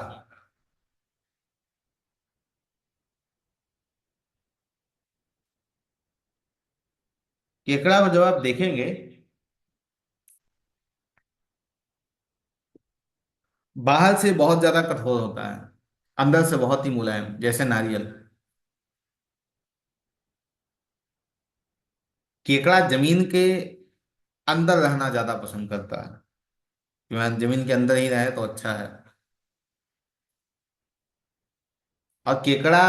केकड़ा को जब आप देखेंगे, बाहर से बहुत ज्यादा कठोर होता है, अंदर से बहुत ही मुलायम, जैसे नारियल। केकड़ा जमीन के अंदर रहना ज्यादा पसंद करता है, कि मैं जमीन के अंदर ही रहे तो अच्छा है। और केकड़ा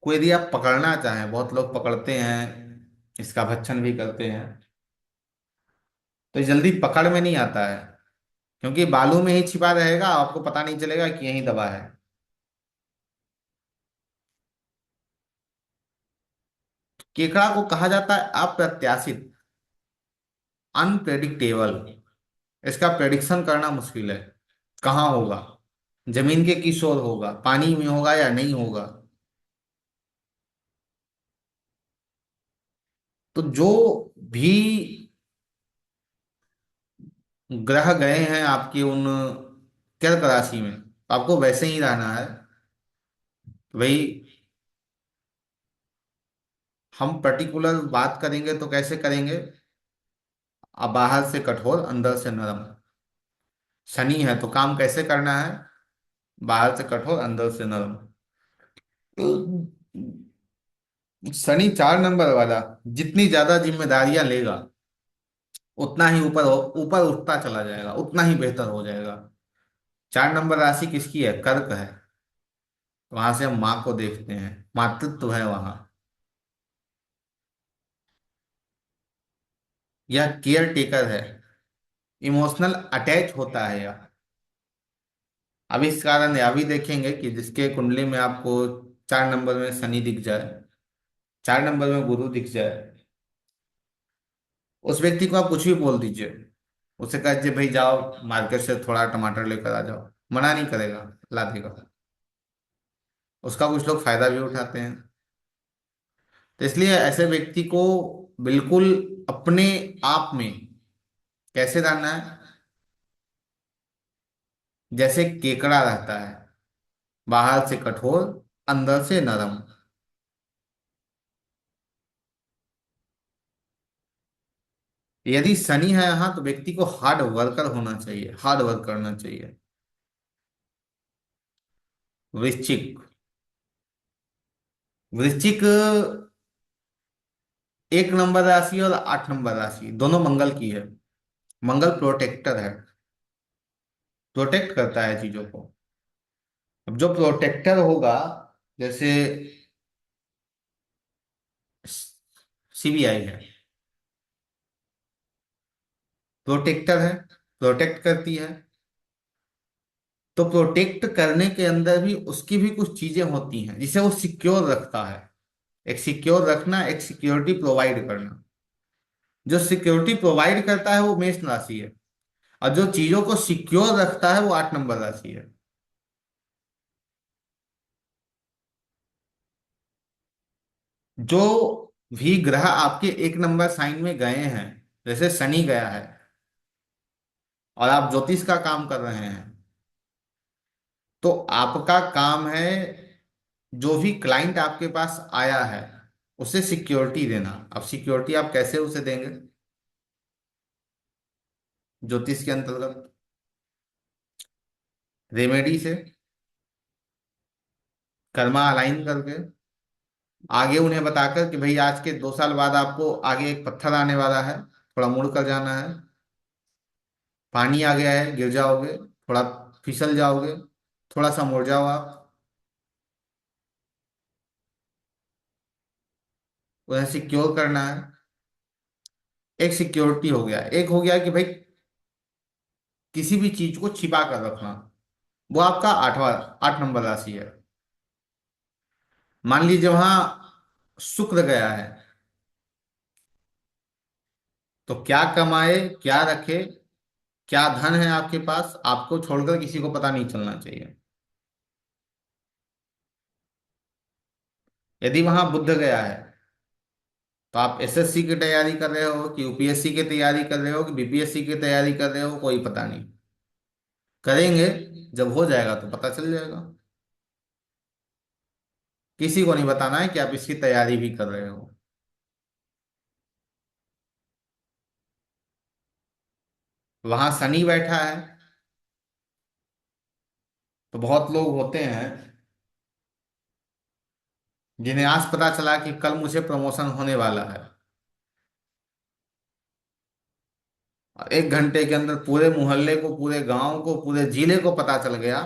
को यदि आप पकड़ना चाहें, बहुत लोग पकड़ते हैं, इसका भक्षण भी करते हैं, तो ये जल्दी पकड़ में नहीं आता है, क्योंकि बालू में ही छिपा रहेगा, आपको पता नहीं चलेगा कि यहीं दबा है। केकड़ा को कहा जाता है अप्रत्याशित, अनप्रेडिक्टेबल। इसका प्रेडिक्शन करना मुश्किल है, कहाँ होगा, जमीन के किस ओर होगा, पानी में होगा या नहीं होगा। तो जो भी ग्रह गए हैं आपके उन कर्क राशि में, आपको वैसे ही रहना है। भाई, हम पर्टिकुलर बात करेंगे तो कैसे करेंगे? अब बाहर से कठोर, अंदर से नरम। शनि है तो काम कैसे करना है? बाहर से कठोर, अंदर से नरम। शनि 4 नंबर वाला जितनी ज्यादा जिम्मेदारियां लेगा, उतना ही ऊपर ऊपर उठता चला जाएगा, उतना ही बेहतर हो जाएगा। 4 नंबर राशि किसकी है? कर्क है। वहां से हम माँ को देखते हैं, मातृत्व है वहां। यह केयर टेकर है, इमोशनल अटैच होता है यह। अब इस कारण यह भी देखेंगे कि जिसके कुंडली में आपको 4 नंबर में शनि दिख जाए, 4 नंबर में गुरु दिख जाए, उस व्यक्ति को आप कुछ भी बोल दीजिए, उसे कह दीजिए भाई जाओ मार्केट से थोड़ा टमाटर लेकर आ जाओ, मना नहीं करेगा, ला देगा। उसका कुछ लोग फायदा भी उठाते हैं। तो इसलिए ऐसे व्यक्ति को बिल्कुल अपने आप में कैसे रहना है? जैसे केकड़ा रहता है, बाहर से कठोर, अंदर से नरम। यदि शनि है यहाँ तो व्यक्ति को हार्ड वर्कर होना चाहिए, हार्ड वर्क करना चाहिए। वृश्चिक। वृश्चिक 1 नंबर राशि और 8 नंबर राशि दोनों मंगल की है। मंगल प्रोटेक्टर है, प्रोटेक्ट करता है चीजों को। अब जो प्रोटेक्टर होगा, जैसे सीबीआई है, प्रोटेक्टर है, प्रोटेक्ट करती है। तो प्रोटेक्ट करने के अंदर भी उसकी भी कुछ चीजें होती हैं जिसे वो सिक्योर रखता है। एक सिक्योर रखना, एक सिक्योरिटी प्रोवाइड करना। जो सिक्योरिटी प्रोवाइड करता है वो मेष राशि है, और जो चीजों को सिक्योर रखता है वो 8 नंबर राशि है। जो भी ग्रह आपके 1 नंबर साइन में गए हैं, जैसे शनि गया है और आप ज्योतिष का काम कर रहे हैं, तो आपका काम है जो भी क्लाइंट आपके पास आया है उसे सिक्योरिटी देना। अब सिक्योरिटी आप कैसे उसे देंगे? ज्योतिष के अंतर्गत रेमेडी से, कर्मा अलाइन करके, आगे उन्हें बताकर कि भाई आज के 2 साल बाद आपको आगे एक पत्थर आने वाला है, थोड़ा मुड़ कर जाना है, पानी आ गया है, गिर जाओगे, थोड़ा फिसल जाओगे, थोड़ा सा मुड़ जाओ आप। उन्हें सिक्योर करना है। एक सिक्योरिटी हो गया, एक हो गया कि भाई किसी भी चीज को छिपा कर रखना। वो आपका आठवां, 8 नंबर राशि है। मान लीजिए वहां शुक्र गया है, तो क्या कमाए क्या रखे, क्या धन है आपके पास, आपको छोड़कर किसी को पता नहीं चलना चाहिए। यदि वहां बुध गया है, तो आप एसएससी की तैयारी कर रहे हो कि यूपीएससी की तैयारी कर रहे हो कि बीपीएससी की तैयारी कर रहे हो, कोई पता नहीं। करेंगे, जब हो जाएगा तो पता चल जाएगा। किसी को नहीं बताना है कि आप इसकी तैयारी भी कर रहे हो। वहां शनि बैठा है, तो बहुत लोग होते हैं जिन्हें आज पता चला कि कल मुझे प्रमोशन होने वाला है, और 1 घंटे के अंदर पूरे मोहल्ले को, पूरे गांव को, पूरे जिले को पता चल गया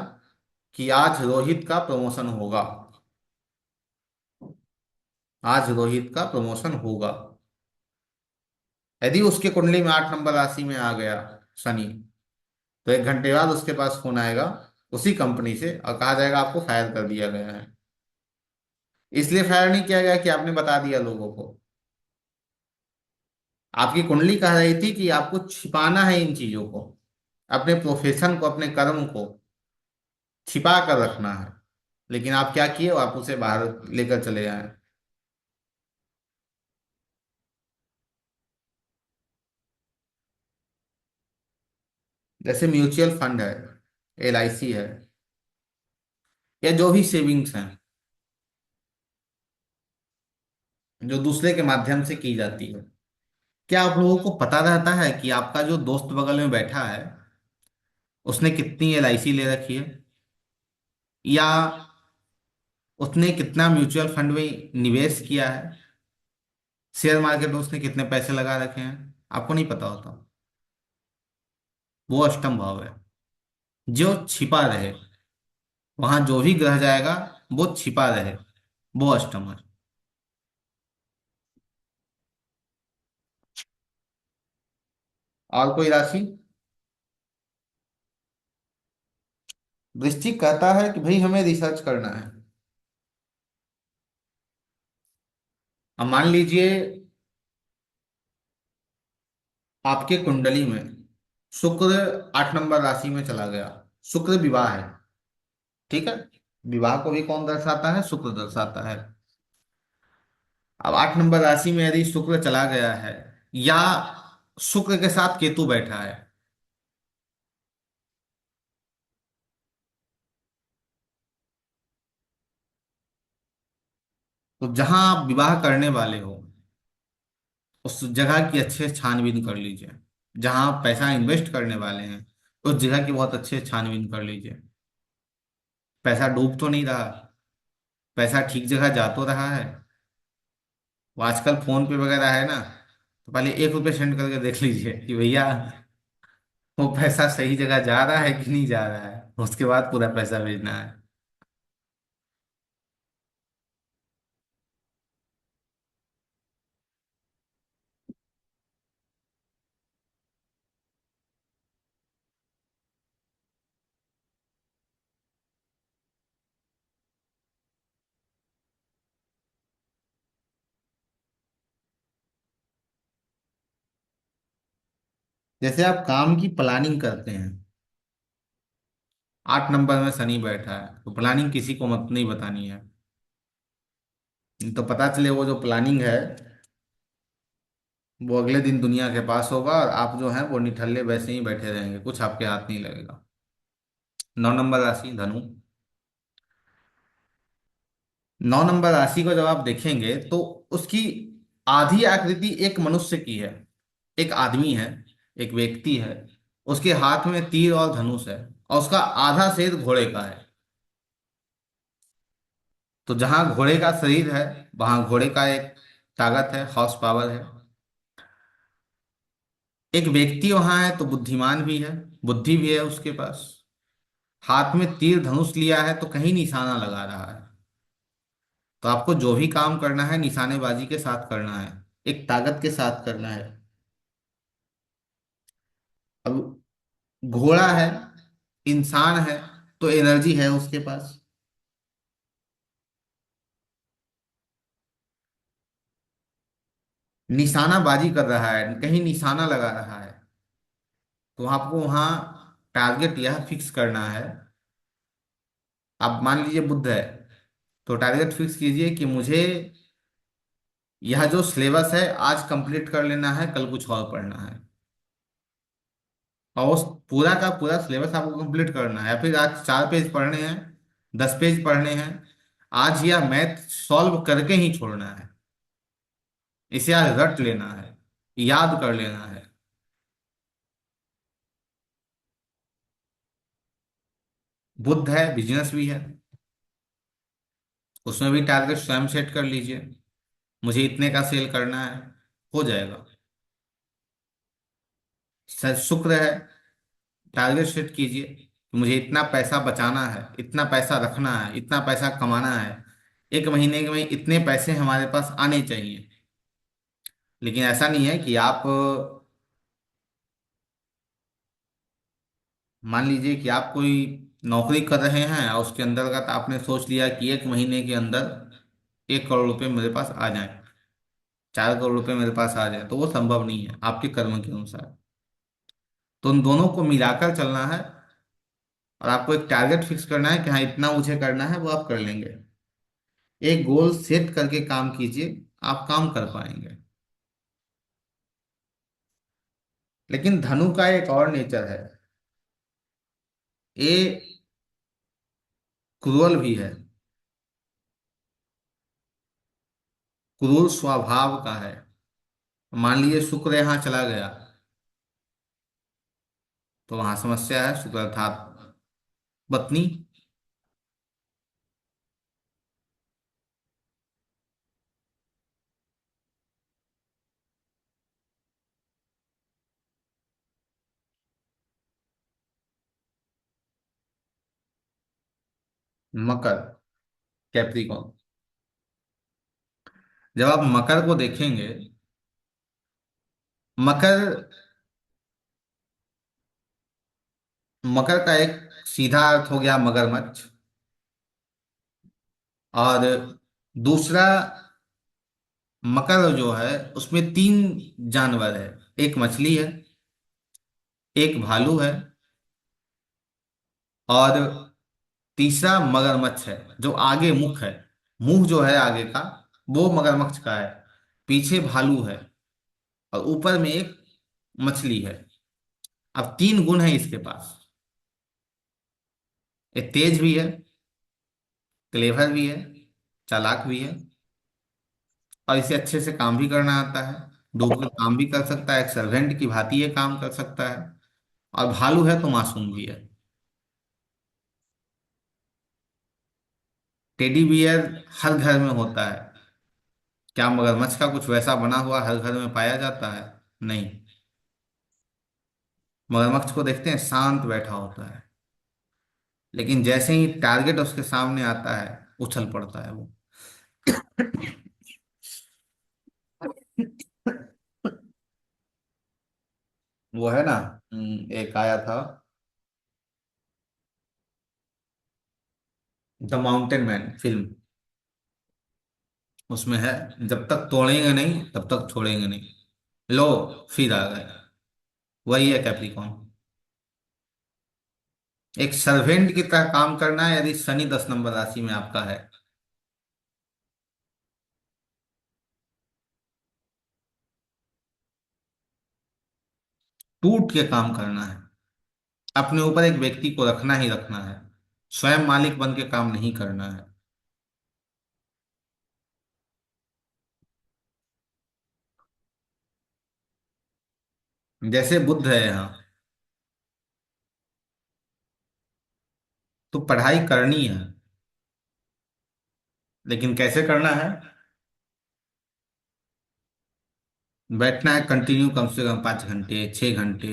कि आज रोहित का प्रमोशन होगा, आज रोहित का प्रमोशन होगा। यदि उसके कुंडली में 8 नंबर राशि में आ गया शनि, तो 1 घंटे बाद उसके पास फोन आएगा उसी कंपनी से, और कहा जाएगा आपको फायर कर दिया गया है। इसलिए फायर नहीं किया गया कि आपने बता दिया लोगों को। आपकी कुंडली कह रही थी कि आपको छिपाना है इन चीजों को, अपने प्रोफेशन को, अपने कर्म को छिपा कर रखना है। लेकिन आप क्या किए, आप उसे बाहर लेकर चले आए। जैसे म्यूचुअल फंड है, एलआईसी है, या जो भी सेविंग्स हैं जो दूसरे के माध्यम से की जाती है। क्या आप लोगों को पता रहता है कि आपका जो दोस्त बगल में बैठा है उसने कितनी एलआईसी ले रखी है, या उसने कितना म्यूचुअल फंड में निवेश किया है, शेयर मार्केट में उसने कितने पैसे लगा रखे हैं? आपको नहीं पता होता। वो अष्टम भाव है, जो छिपा रहे। वहां जो भी ग्रह जाएगा वो छिपा रहे, वो अष्टम है। और कोई राशि? वृश्चिक कहता है कि भाई हमें रिसर्च करना है। अब मान लीजिए आपके कुंडली में शुक्र 8 नंबर राशि में चला गया। शुक्र विवाह है, ठीक है। विवाह को भी कौन दर्शाता है? शुक्र दर्शाता है। अब 8 नंबर राशि में यदि शुक्र चला गया है, या शुक्र के साथ केतु बैठा है, तो जहां आप विवाह करने वाले हो उस जगह की अच्छे से छानबीन कर लीजिए। जहां आप पैसा इन्वेस्ट करने वाले हैं उस जगह की बहुत अच्छे से छानबीन कर लीजिए। पैसा डूब तो नहीं रहा, पैसा ठीक जगह जा तो रहा है। वो आजकल फोन पे वगैरह है ना, तो पहले 1 रुपये सेंड करके देख लीजिए कि भैया वो पैसा सही जगह जा रहा है कि नहीं जा रहा है, उसके बाद पूरा पैसा भेजना है। जैसे आप काम की प्लानिंग करते हैं, 8 नंबर में शनि बैठा है, तो प्लानिंग किसी को मत नहीं बतानी है। नहीं तो पता चले वो जो प्लानिंग है वो अगले दिन दुनिया के पास होगा, और आप जो हैं वो निठल्ले वैसे ही बैठे रहेंगे, कुछ आपके हाथ नहीं लगेगा। 9 नंबर राशि धनु। 9 नंबर राशि को जब आप देखेंगे तो उसकी आधी आकृति एक मनुष्य की है। एक आदमी है, एक व्यक्ति है, उसके हाथ में तीर और धनुष है, और उसका आधा शरीर घोड़े का है। तो जहां घोड़े का शरीर है वहां घोड़े का एक ताकत है, हॉर्स पावर है। एक व्यक्ति वहां है तो बुद्धिमान भी है, बुद्धि भी है उसके पास। हाथ में तीर धनुष लिया है तो कहीं निशाना लगा रहा है। तो आपको जो भी काम करना है निशानेबाजी के साथ करना है, एक ताकत के साथ करना है। अब घोड़ा है, इंसान है, तो एनर्जी है उसके पास। निशानाबाजी कर रहा है, कहीं निशाना लगा रहा है, तो आपको वहां टारगेट यह फिक्स करना है। आप मान लीजिए बुद्ध है, तो टारगेट फिक्स कीजिए कि मुझे यह जो सिलेबस है आज कंप्लीट कर लेना है, कल कुछ और पढ़ना है। और उस पूरा का पूरा सिलेबस आपको कंप्लीट करना है, या फिर आज 4 पेज पढ़ने हैं, 10 पेज पढ़ने हैं, आज यह मैथ सॉल्व करके ही छोड़ना है। इसे आज रट लेना है, याद कर लेना है। बुद्ध है, बिजनेस भी है, उसमें भी टारगेट स्वयं सेट कर लीजिए, मुझे इतने का सेल करना है, हो जाएगा। शुक्र है, टारगेट सेट कीजिए कि मुझे इतना पैसा बचाना है, इतना पैसा रखना है, इतना पैसा कमाना है, एक महीने में इतने पैसे हमारे पास आने चाहिए। लेकिन ऐसा नहीं है कि आप मान लीजिए कि आप कोई नौकरी कर रहे हैं और उसके अंतर्गत आपने सोच लिया कि एक महीने के अंदर 1 करोड़ रुपए मेरे पास आ जाए, 4 करोड़ रुपए मेरे पास आ जाए, तो वो संभव नहीं है आपके कर्म के अनुसार। तो उन दोनों को मिलाकर चलना है, और आपको एक टारगेट फिक्स करना है कि हाँ इतना मुझे करना है, वो आप कर लेंगे। एक गोल सेट करके काम कीजिए, आप काम कर पाएंगे। लेकिन धनु का एक और नेचर है, ये क्रूअल भी है, क्रूर स्वभाव का है। मान लीजिए शुक्र यहाँ चला गया, तो वहां समस्या है। शुक्र अर्थात पत्नी। मकर, कैप्रिकॉर्न। जब आप मकर को देखेंगे, मकर, मकर का एक सीधा अर्थ हो गया मगरमच्छ, और दूसरा, मकर जो है उसमें 3 जानवर है। एक मछली है, एक भालू है, और तीसरा मगरमच्छ है जो आगे मुख है। मुंह जो है आगे का, वो मगरमच्छ का है, पीछे भालू है, और ऊपर में एक मछली है। अब 3 गुण है इसके पास। ये तेज भी है, क्लेवर भी है, चालाक भी है, और इसे अच्छे से काम भी करना आता है। डूब कर काम भी कर सकता है, एक सर्वेंट की भांति ये काम कर सकता है। और भालू है तो मासूम भी है। टेडी बियर हर घर में होता है। क्या मगरमच्छ का कुछ वैसा बना हुआ हर घर में पाया जाता है? नहीं। मगरमच्छ को देखते हैं शांत बैठा होता है, लेकिन जैसे ही टारगेट उसके सामने आता है, उछल पड़ता है वो। वो है ना, एक आया था, द माउंटेन मैन फिल्म, उसमें है, जब तक तोड़ेंगे नहीं तब तक छोड़ेंगे नहीं। लो, फिर आ गए। वही है कैप्रिकॉन। एक सर्वेंट की तरह काम करना है, यदि शनि 10 नंबर राशि में आपका है। टूट के काम करना है, अपने ऊपर एक व्यक्ति को रखना ही रखना है, स्वयं मालिक बन के काम नहीं करना है। जैसे बुद्ध है यहाँ, तो पढ़ाई करनी है, लेकिन कैसे करना है? बैठना है कंटिन्यू, कम से कम 5 घंटे, 6 घंटे,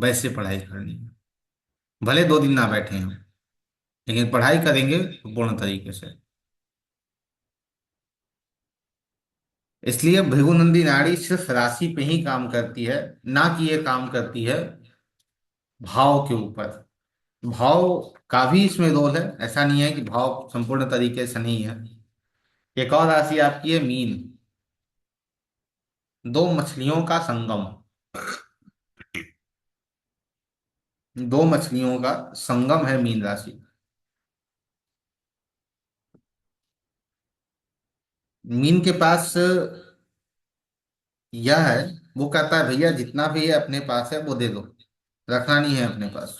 वैसे पढ़ाई करनी है। भले 2 दिन ना बैठे हम, लेकिन पढ़ाई करेंगे तो पूर्ण तरीके से। इसलिए भृगुनंदी नाड़ी सिर्फ राशि पे ही काम करती है, ना कि ये काम करती है भाव के ऊपर। भाव का भी इसमें रोल है, ऐसा नहीं है कि भाव संपूर्ण तरीके से नहीं है। एक और राशि आपकी है मीन। दो मछलियों का संगम। दो मछलियों का संगम है मीन राशि। मीन के पास यह है, वो कहता है भैया जितना भी है अपने पास है वो दे दो, रखना नहीं है अपने पास।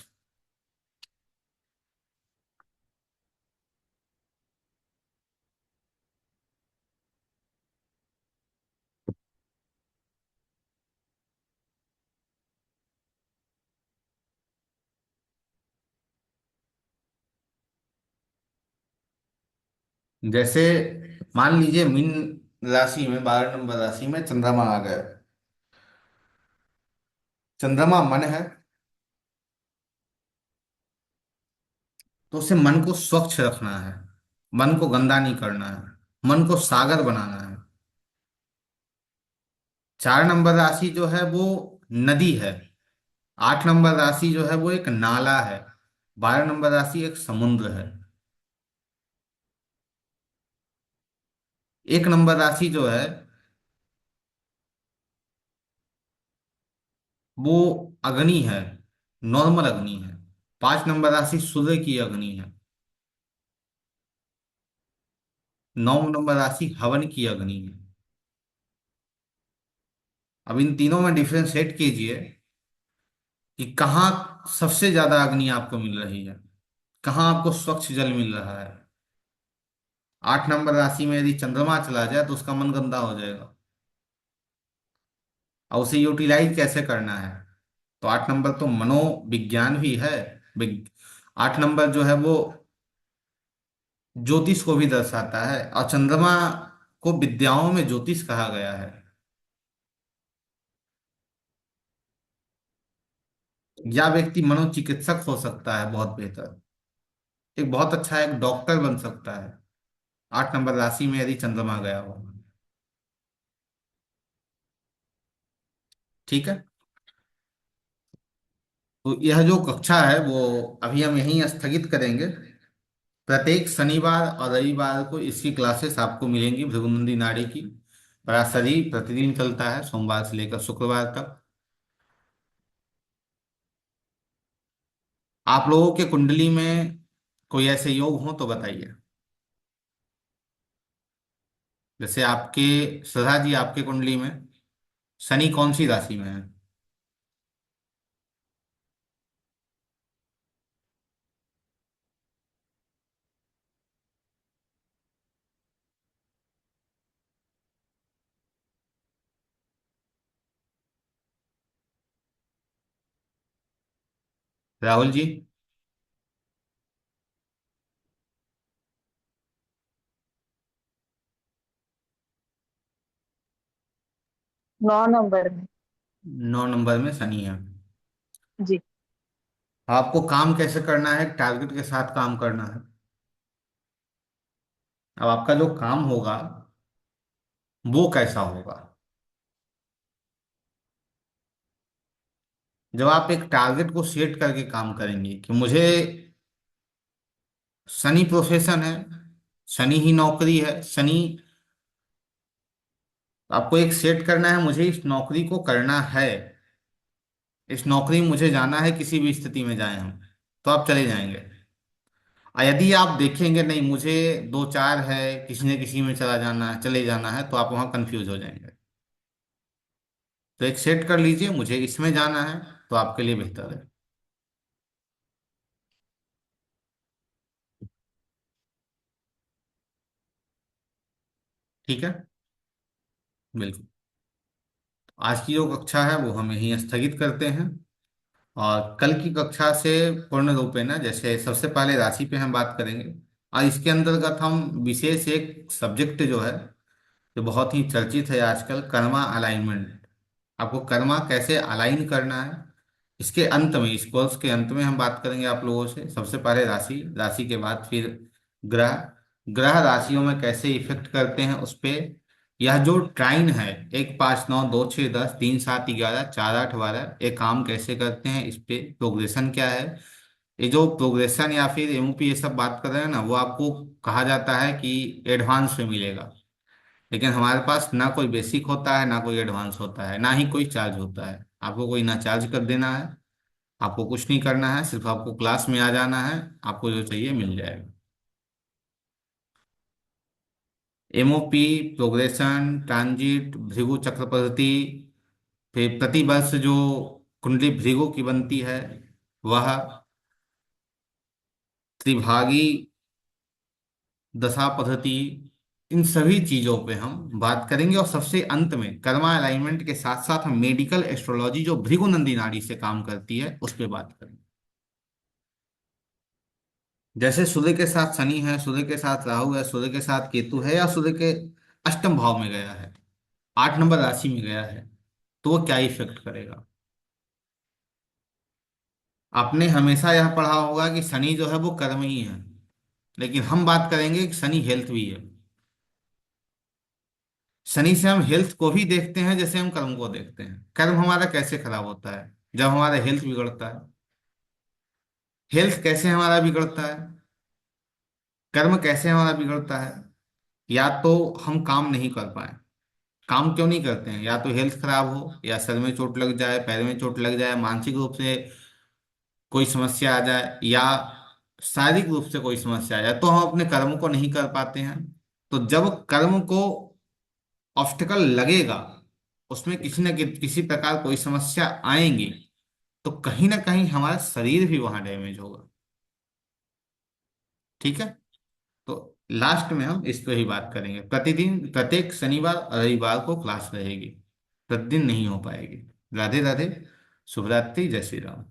जैसे मान लीजिए मीन राशि में 12 नंबर राशि में चंद्रमा आ गया। चंद्रमा मन है, तो उसे मन को स्वच्छ रखना है, मन को गंदा नहीं करना है, मन को सागर बनाना है। 4 नंबर राशि जो है वो नदी है। 8 नंबर राशि जो है वो एक नाला है। 12 नंबर राशि एक समुद्र है। 1 नंबर राशि जो है वो अग्नि है, नॉर्मल अग्नि है। 5 नंबर राशि सूर्य की अग्नि है। 9 नंबर राशि हवन की अग्नि है। अब इन तीनों में डिफरेंशिएट कीजिए कि कहाँ सबसे ज्यादा अग्नि आपको मिल रही है, कहाँ आपको स्वच्छ जल मिल रहा है। 8 नंबर राशि में यदि चंद्रमा चला जाए तो उसका मन गंदा हो जाएगा। और उसे यूटिलाइज कैसे करना है, तो 8 नंबर तो मनोविज्ञान भी है। 8 नंबर जो है वो ज्योतिष को भी दर्शाता है, और चंद्रमा को विद्याओं में ज्योतिष कहा गया है। या व्यक्ति मनोचिकित्सक हो सकता है बहुत बेहतर, एक बहुत अच्छा एक डॉक्टर बन सकता है 8 नंबर राशि में यदि चंद्रमा गया हो। ठीक है। तो यह जो कक्षा है वो अभी हम यहीं स्थगित करेंगे। प्रत्येक शनिवार और रविवार को इसकी क्लासेस आपको मिलेंगी भृगुनंदी नाड़ी की। पराशरी प्रतिदिन चलता है सोमवार से लेकर शुक्रवार तक। आप लोगों के कुंडली में कोई ऐसे योग हो तो बताइए। जैसे आपके सदा जी, आपके कुंडली में शनि कौन सी राशि में है? राहुल जी? 9 नंबर में। 9 नंबर में शनि है। जी। आपको काम कैसे करना है, टारगेट के साथ काम करना है। अब आपका जो काम होगा वो कैसा होगा? जब आप एक टारगेट को सेट करके काम करेंगे कि मुझे शनि प्रोफेशन है, शनि ही नौकरी है, शनि, आपको एक सेट करना है मुझे इस नौकरी को करना है, इस नौकरी में मुझे जाना है, किसी भी स्थिति में जाए हम, तो आप चले जाएंगे। और यदि आप देखेंगे नहीं मुझे दो चार है, किसी न किसी में चला जाना है, चले जाना है, तो आप वहां कंफ्यूज हो जाएंगे। तो एक सेट कर लीजिए मुझे इसमें जाना है, तो आपके लिए बेहतर है। ठीक है। बिल्कुल। आज की जो कक्षा है वो हम यहीं स्थगित करते हैं। और कल की कक्षा से पूर्ण रूपेण, जैसे सबसे पहले राशि पे हम बात करेंगे, और इसके अंतर्गत हम विशेष एक सब्जेक्ट जो है, जो बहुत ही चर्चित है आजकल, कर्मा अलाइनमेंट। आपको कर्मा कैसे अलाइन करना है, इसके अंत में, इस कोर्स के अंत में हम बात करेंगे आप लोगों से। सबसे पहले राशि, राशि के बाद फिर ग्रह, ग्रह राशियों में कैसे इफेक्ट करते हैं उस पे यह जो ट्राइन है, 1 5 9 2 6 10 3 7 11 4 8 12, ये काम कैसे करते हैं, इस पे प्रोग्रेशन क्या है। ये जो प्रोग्रेशन या फिर एमओपी ये सब बात कर रहे हैं ना, वो आपको कहा जाता है कि एडवांस में मिलेगा। लेकिन हमारे पास ना कोई बेसिक होता है, ना कोई एडवांस होता है, ना ही कोई चार्ज होता है। आपको कोई ना चार्ज कर देना है, आपको कुछ नहीं करना है, सिर्फ आपको क्लास में आ जाना है, आपको जो चाहिए मिल जाएगा। एमओपी, प्रोग्रेशन, ट्रांजिट, भृगु चक्र पद्धति, फिर प्रतिवर्ष जो कुंडली भृगु की बनती है वह, त्रिभागी दशा पद्धति, इन सभी चीजों पे हम बात करेंगे। और सबसे अंत में कर्मा अलाइनमेंट के साथ साथ हम मेडिकल एस्ट्रोलॉजी जो भृगुनंदी नाड़ी से काम करती है उस पे बात करेंगे। जैसे सूर्य के साथ शनि है, सूर्य के साथ राहु है, सूर्य के साथ केतु है, या सूर्य के अष्टम भाव में गया है, 8 नंबर राशि में गया है, तो वो क्या इफेक्ट करेगा। आपने हमेशा यह पढ़ा होगा कि शनि जो है वो कर्म ही है, लेकिन हम बात करेंगे कि शनि हेल्थ भी है। शनि से हम हेल्थ को भी देखते हैं जैसे हम कर्म को देखते हैं। कर्म हमारा कैसे खराब होता है, जब हमारा हेल्थ बिगड़ता है। हेल्थ कैसे हमारा बिगड़ता है, कर्म कैसे हमारा बिगड़ता है। या तो हम काम नहीं कर पाए। काम क्यों नहीं करते हैं, या तो हेल्थ खराब हो, या सर में चोट लग जाए, पैर में चोट लग जाए, मानसिक रूप से कोई समस्या आ जाए, या शारीरिक रूप से कोई समस्या आ जाए, तो हम अपने कर्म को नहीं कर पाते हैं। तो जब कर्म को ऑब्स्टिकल लगेगा, उसमें किसी न किसी प्रकार कोई समस्या आएंगी, तो कहीं ना कहीं हमारा शरीर भी वहां डैमेज होगा। ठीक है। तो लास्ट में हम इस पे ही बात करेंगे। प्रतिदिन प्रत्येक शनिवार और रविवार को क्लास रहेगी, प्रतिदिन नहीं हो पाएगी। राधे राधे, शुभ रात्रि, जय श्री राम।